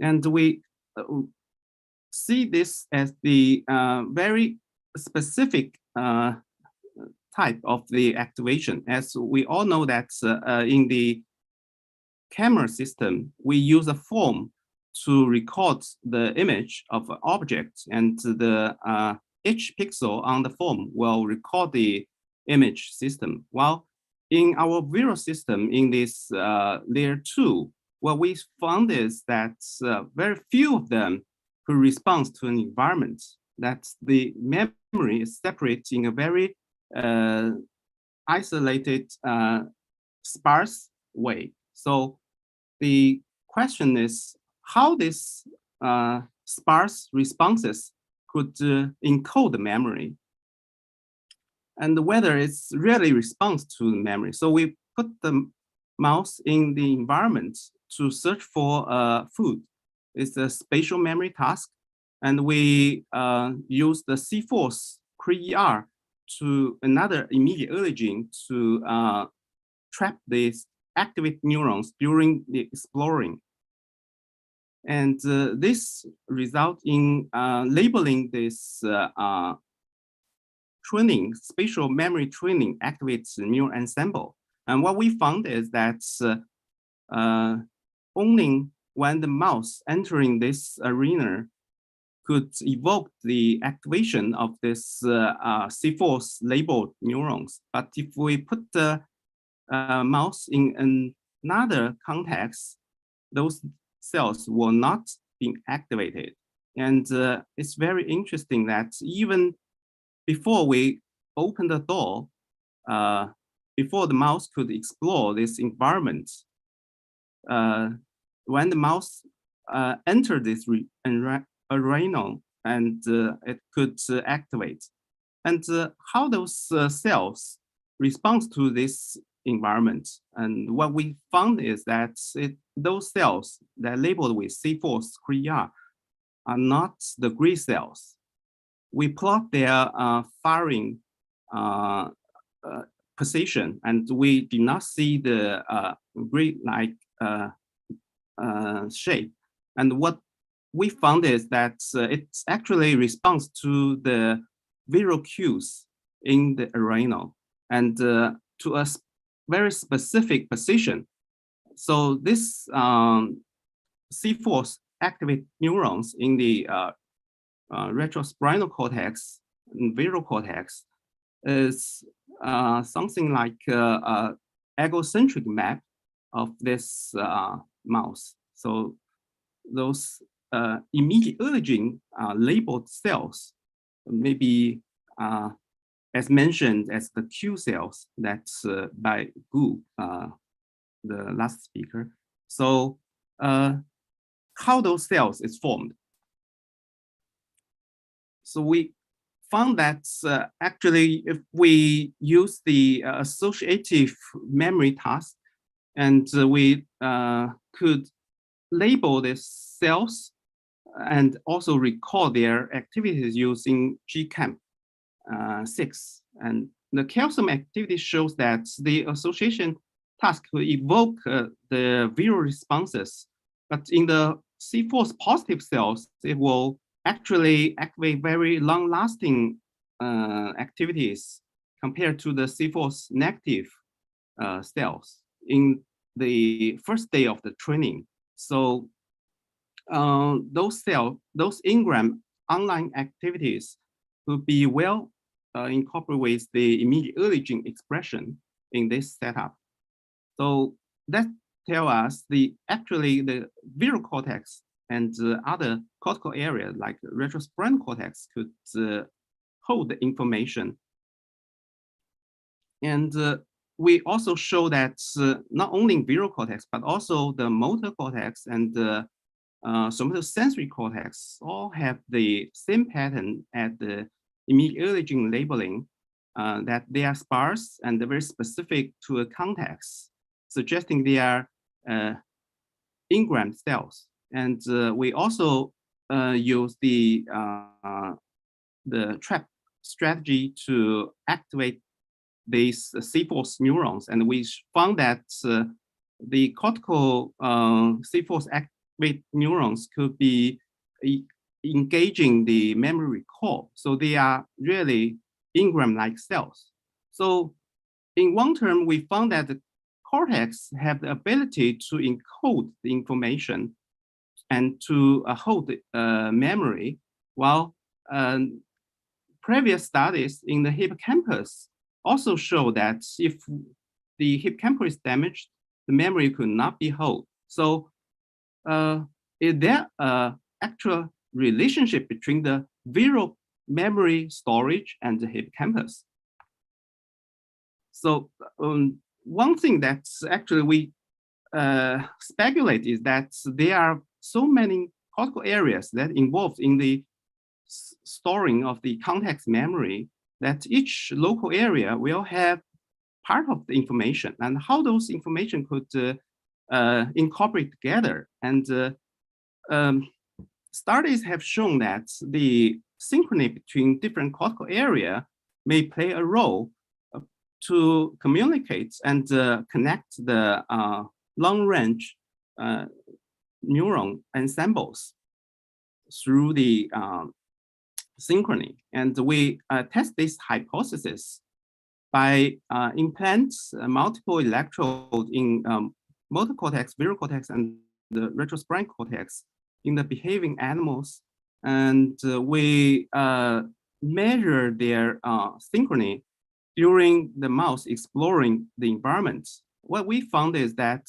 And we see this as the very specific type of the activation, as we all know that in the camera system, we use a foam to record the image of an object, and the each pixel on the foam will record the image system. While in our visual system, in this layer 2, what we found is that very few of them could respond to an environment, that the memory is separate in a very isolated, sparse way. So the question is how this sparse responses could encode the memory, and whether it's really responds to the memory. So we put the mouse in the environment to search for food. It's a spatial memory task, and we use the C-force CRE-ER to another immediate early gene to trap these activate neurons during the exploring. And this result in labeling this training, spatial memory training activates the neural ensemble. And what we found is that only when the mouse entering this arena could evoke the activation of this C4 labeled neurons. But if we put the mouse in another context, those cells will not be activated. And it's very interesting that even before we open the door, before the mouse could explore this environment, when the mouse entered this arena, and it could activate. And how those cells respond to this environment. And what we found is that those cells that are labeled with C4 are not the gray cells. We plot their firing position, and we do not see the grid-like shape. And what we found is that it actually responds to the visual cues in the arena and to a very specific position. So this C4 activate neurons in the retrospinal cortex and visual cortex is something like an egocentric map of this mouse. So those immediate urging labeled cells may be as mentioned as the Q cells that's by Gu, the last speaker. So how those cells is formed. So we found that actually if we use the associative memory task, and we could label these cells and also record their activities using GCAMP6. And the calcium activity shows that the association task will evoke the visual responses, but in the C4 positive cells, it will actually activate very long-lasting activities compared to the C4 negative cells in the first day of the training. So those engram online activities could be well incorporated with the immediate early gene expression in this setup. So that tells us actually the visual cortex and other cortical areas like retrospinal cortex could hold the information. And we also show that not only in visual cortex, but also the motor cortex and the somatosensory cortex all have the same pattern at the immediate early gene labeling, that they are sparse and very specific to a context, suggesting they are engram cells. And we also use the trap strategy to activate these C4 neurons, and we found that the cortical C4 activate neurons could be engaging the memory recall. So they are really engram-like cells. So in one term, we found that the cortex have the ability to encode the information and to hold memory, while previous studies in the hippocampus also show that if the hippocampus is damaged, the memory could not be held. So is there an actual relationship between the visual memory storage and the hippocampus? So one thing that actually we speculate is that there are so many cortical areas that involved in the storing of the context memory that each local area will have part of the information, and how those information could incorporate together. And studies have shown that the synchrony between different cortical area may play a role to communicate and connect the long-range neuron ensembles through the synchrony. And we test this hypothesis by implant multiple electrodes in motor cortex, visual cortex, and the retrospinal cortex in the behaving animals and we measure their synchrony during the mouse exploring the environment. What we found is that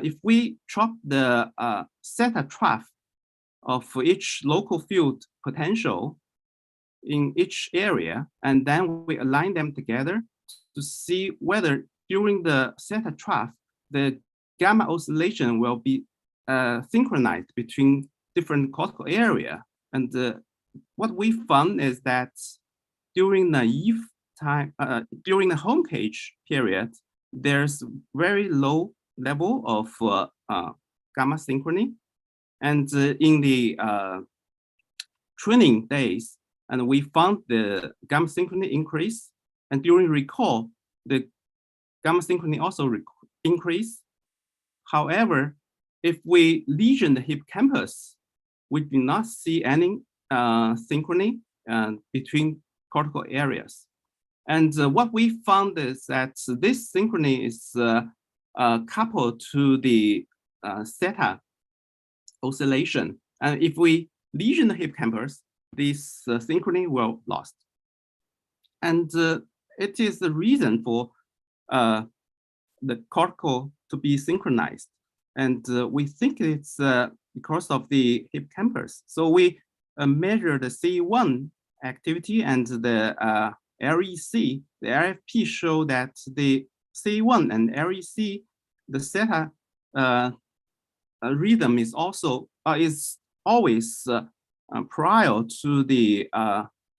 if we chop the theta trough of each local field potential in each area, and then we align them together to see whether during the theta trough, the gamma oscillation will be synchronized between different cortical area. And what we found is that during naive time, during the home cage period, there's very low level of gamma synchrony. And in the training days, and we found the gamma synchrony increase. And during recall, the gamma synchrony also increase. However, if we lesion the hippocampus, we do not see any synchrony between cortical areas. And what we found is that this synchrony is coupled to the theta oscillation. And if we lesion the hippocampus, this synchrony will lost. And it is the reason for the cortical to be synchronized. And we think it's because of the hippocampus. So we measure the C1 activity and the REC. The RFP show that the C1 and REC, the theta rhythm is also is always prior to the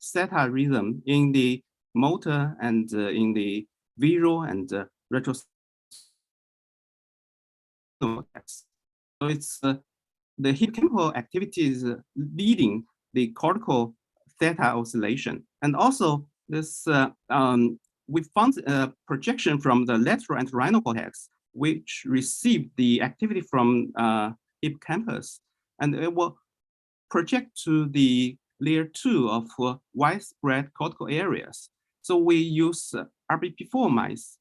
theta rhythm in the motor and in the visual and retrospective. So it's the hippocampal activity is leading the cortical theta oscillation. And also this, we found a projection from the lateral entorhinal cortex, which received the activity from hippocampus, and it will project to the layer 2 of widespread cortical areas. So we use RBP4 mice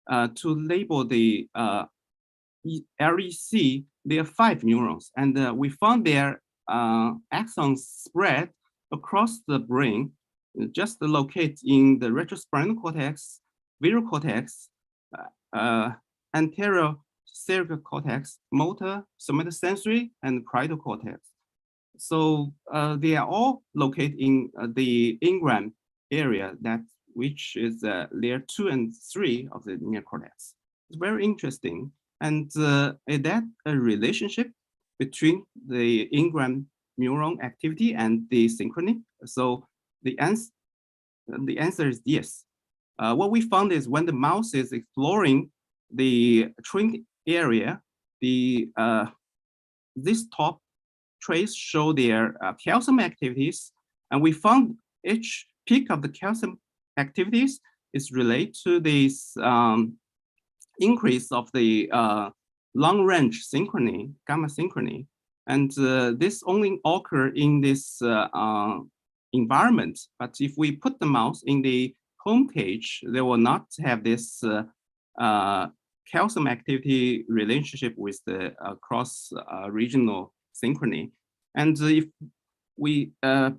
to label the REC, there are 5 neurons, and we found their axons spread across the brain, just locate in the retrospinal cortex, visual cortex, anterior cerebral cortex, motor, somatosensory, and parietal cortex. So they are all located in the ingram area, that which is layer 2 and 3 of the neocortex. It's very interesting. And is that a relationship between the ingram neuron activity and the synchrony? So the answer is yes. What we found is when the mouse is exploring the trunk area, the this top trace show their calcium activities, and we found each peak of the calcium activities is related to this increase of the long-range synchrony, gamma synchrony, and this only occur in this environment. But if we put the mouse in the home cage, they will not have this calcium activity relationship with the cross-regional synchrony. And if we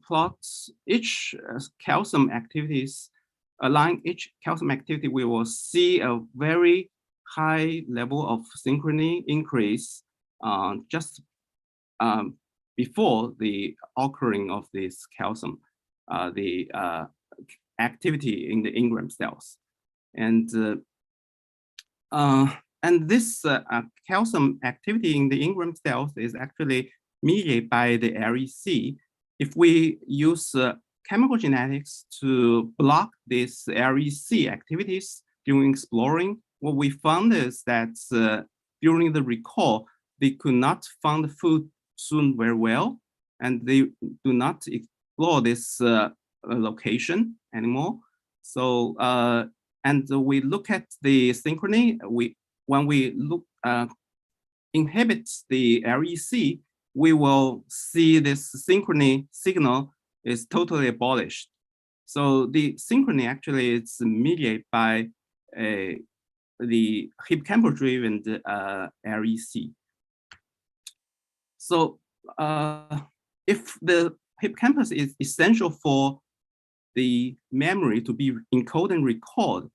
plot each calcium activities, align each calcium activity, we will see a very high level of synchrony increase just before the occurring of this calcium, the activity in the ingram cells. And this calcium activity in the ingram cells is actually mediated by the REC. If we use chemical genetics to block these REC activities during exploring, what we found is that during the recall, they could not find the food soon very well, and they do not explore this location anymore. So, and we look at the synchrony, when we look inhibit the REC, we will see this synchrony signal is totally abolished. So the synchrony actually is mediated by the hippocampal-driven REC. So if the hippocampus is essential for the memory to be encoded and recalled,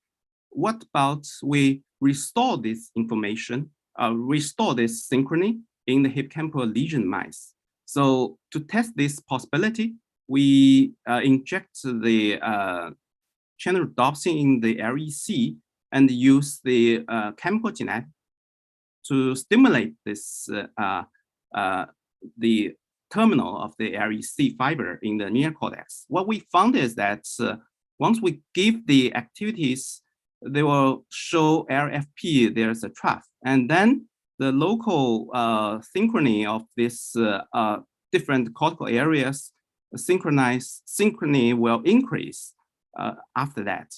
what about we restore this information, restore this synchrony in the hippocampal lesion mice? So to test this possibility, we inject the channel rhodopsin in the REC and use the chemical genetic to stimulate this the terminal of the REC fiber in the neocortex. What we found is that once we give the activities, they will show RFP, there's a trough. And then the local synchrony of this different cortical areas, synchrony will increase after that.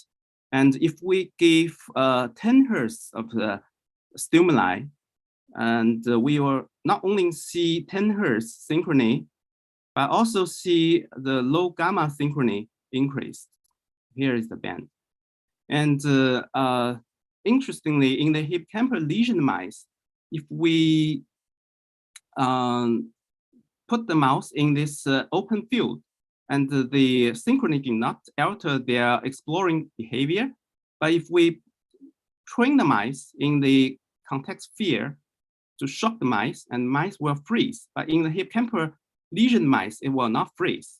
And if we give 10 hertz of the stimuli, and we will not only see 10 hertz synchrony, but also see the low gamma synchrony increase. Here is the band. And interestingly, in the hippocampal lesion mice, if we put the mouse in this open field, and the synchrony do not alter their exploring behavior, but if we train the mice in the contact sphere to shock the mice, and mice will freeze. But in the hippocampal lesion mice, it will not freeze,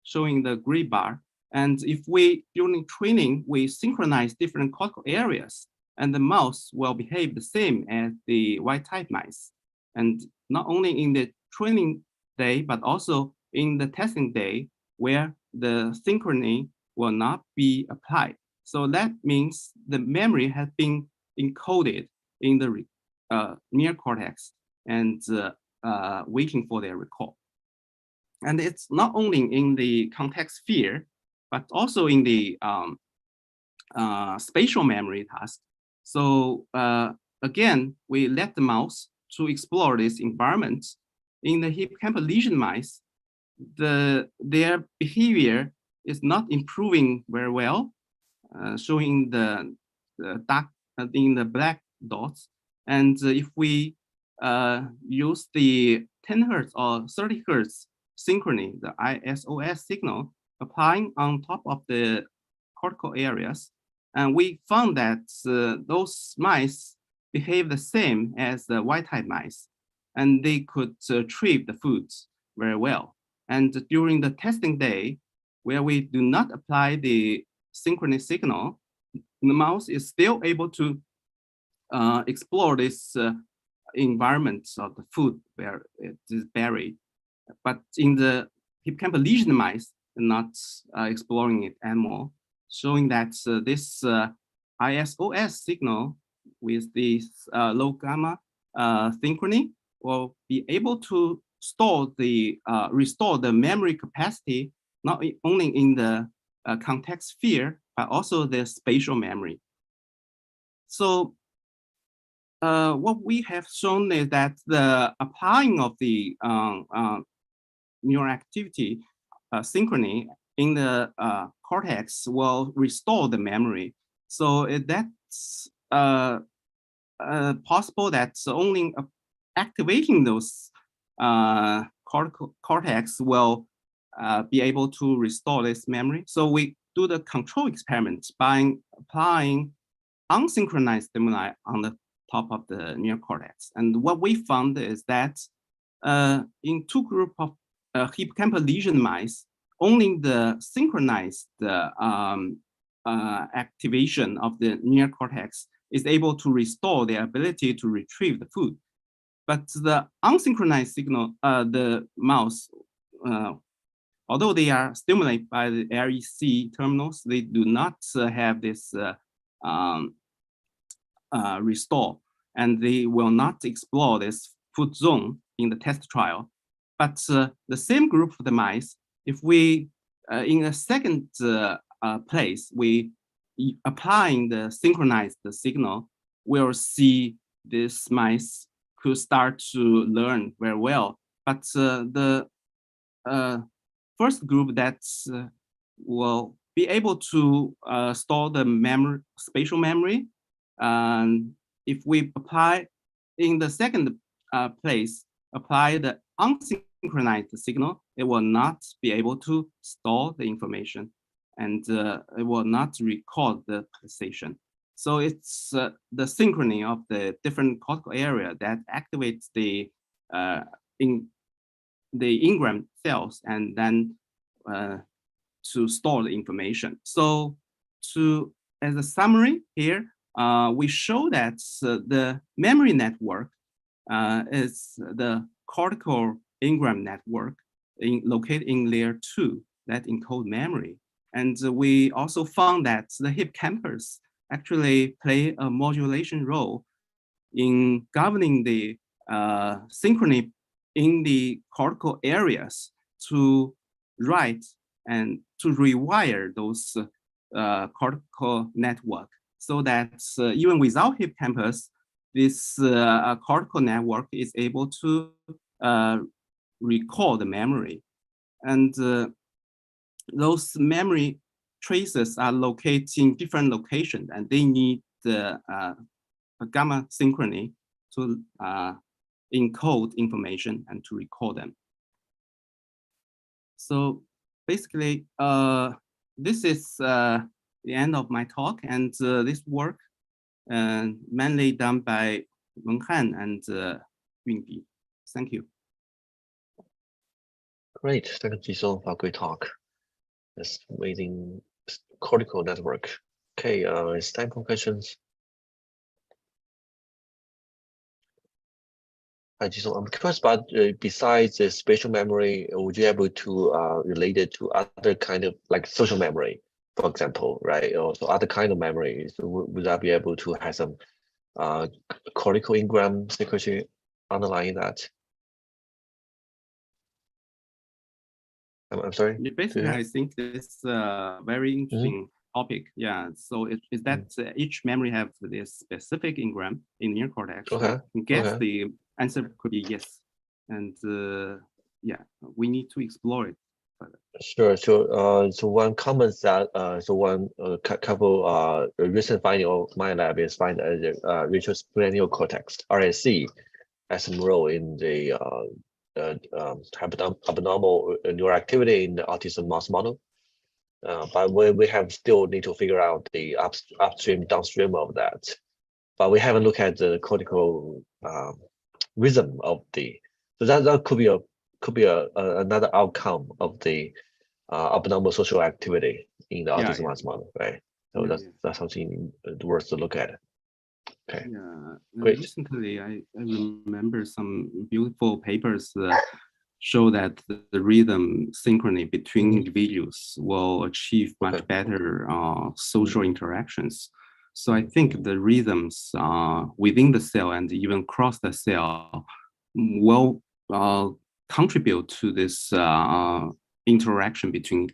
showing the gray bar. And if we, during training, we synchronize different cortical areas, and the mouse will behave the same as the wild-type mice. And not only in the training day, but also in the testing day, where the synchrony will not be applied. So that means the memory has been encoded in the neocortex and waiting for their recall. And it's not only in the context sphere, but also in the spatial memory task. So again, we let the mouse to explore this environment. In the hippocampal lesion mice, their behavior is not improving very well, showing the dark in the black dots. And if we use the 10 hertz or 30 hertz synchrony, the ISOS signal, applying on top of the cortical areas, and we found that those mice behave the same as the wild-type mice, and they could retrieve the foods very well. And during the testing day, where we do not apply the synchrony signal, the mouse is still able to explore this environment of the food where it is buried. But in the hippocampal lesion mice, not exploring it anymore, showing that this ISOS signal with this low gamma synchrony will be able to store the restore the memory capacity, not only in the context sphere, but also the spatial memory. So what we have shown is that the applying of the neural activity synchrony in the cortex will restore the memory. So that's possible that only activating those cortex will be able to restore this memory. So we do the control experiment by applying unsynchronized stimuli on the top of the neocortex. And what we found is that in two groups of hippocampal lesion mice, only the synchronized activation of the neocortex is able to restore their ability to retrieve the food. But the unsynchronized signal, the mouse, although they are stimulated by the REC terminals, they do not have this restore, and they will not explore this food zone in the test trial. But the same group of the mice, if we, in a second place, we applying the synchronized signal, we'll see this mice could start to learn very well. But the first group that will be able to store the memory, spatial memory, and if we apply in the second place, apply the unsynchronized synchronized signal, it will not be able to store the information, and it will not record the pulsation. So it's the synchrony of the different cortical area that activates the engram cells, and then to store the information. So as a summary here, we show that the memory network is the cortical engram network located in layer 2 that encode memory. And we also found that the hippocampus actually play a modulation role in governing the synchrony in the cortical areas to write and to rewire those cortical network, so that even without hippocampus, this cortical network is able to recall the memory. And those memory traces are located in different locations, and they need the gamma synchrony to encode information and to recall them. So basically, this is the end of my talk, and this work mainly done by Wenhan and Yunbi. Thank you. Great, thank you, Jisung, for a great talk. That's amazing cortical network. Okay, it's time for questions. Hi, Jisung, I'm curious about besides the spatial memory, would you be able to relate it to other kind of like social memory, for example, right? Or so other kind of memory. So would I be able to have some cortical engram secrecy underlying that? I'm sorry. Basically, I think this is a very interesting topic. Yeah. So is that each memory have this specific engram in neocortex? Okay. I guess the answer could be yes. And yeah, we need to explore it further. Sure. So one comment that one couple recent finding of my lab is find the retrosplenial cortex (RSC) has some role in the abnormal neuroactivity in the autism mouse model, but we have still need to figure out the upstream downstream of that. But we haven't looked at the cortical rhythm of the. So that could be another outcome of the abnormal social activity in the autism mouse model, right? So that's something worth to look at. Okay. Yeah. Great. Recently, I remember some beautiful papers that show that the rhythm synchrony between individuals will achieve much better social interactions. So I think the rhythms within the cell and even across the cell will contribute to this interaction between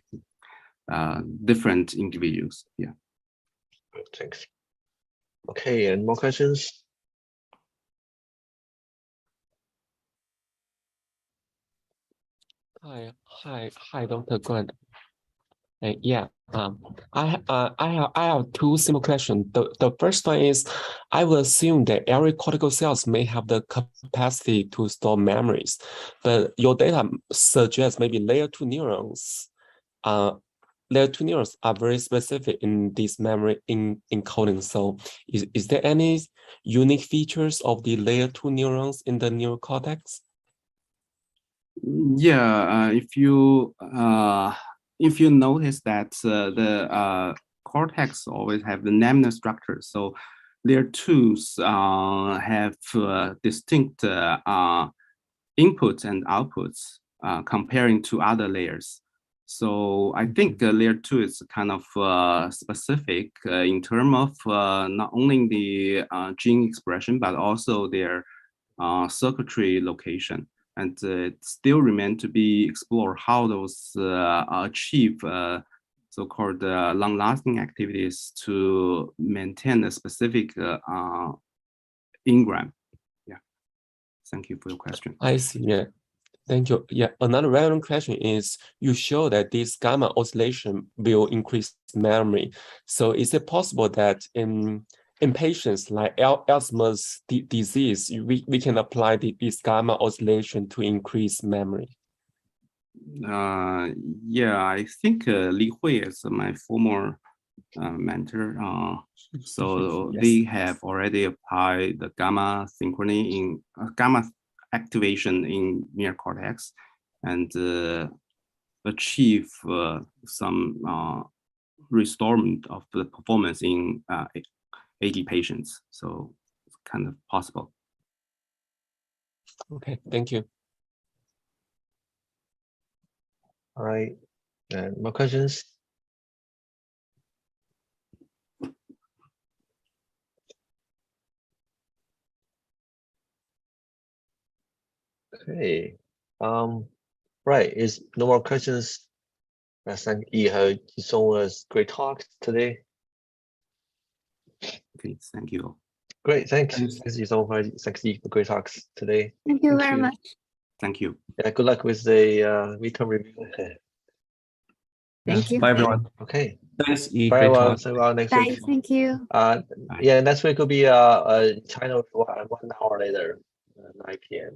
different individuals. Yeah. Thanks. Okay, and more questions? Hi, Dr. Guan. I have two simple questions. The first one is, I will assume that every cortical cells may have the capacity to store memories, but your data suggests maybe layer 2 neurons. Layer 2 neurons are very specific in this memory encoding. So is there any unique features of the layer 2 neurons in the neocortex? Yeah, if you notice that the cortex always have the lamina structure, so layer 2s have distinct inputs and outputs comparing to other layers. So I think layer 2 is kind of specific in terms of not only the gene expression, but also their circuitry location. And it still remains to be explored how those achieve so-called long-lasting activities to maintain a specific engram. Yeah. Thank you for your question. I see. Yeah. Thank you. Yeah. Another relevant question is, you show that this gamma oscillation will increase memory. So is it possible that in patients like Alzheimer's disease, we can apply this gamma oscillation to increase memory? Yeah, I think Li Hui is my former mentor. So Yes. they have already applied the gamma synchrony in gamma activation in neocortex and achieve some restorement of the performance in 80 patients. So it's kind of possible. Okay, thank you. All right. And more questions? Okay. Right. Is no more questions? Thank you, Jisung was great talk today. Okay, thank you. Great, thanks. Thanks. Thanks, Jisung, thanks for great talks today. Thank you Thank very you. much. Thank you. Yeah, good luck with the midterm review. Thank you. Bye, everyone. Okay. Thanks, E. Bye, Great everyone. talk. See you all next Bye. week. Thank you. Yeah, next week will be China 1 hour later, 9 p.m.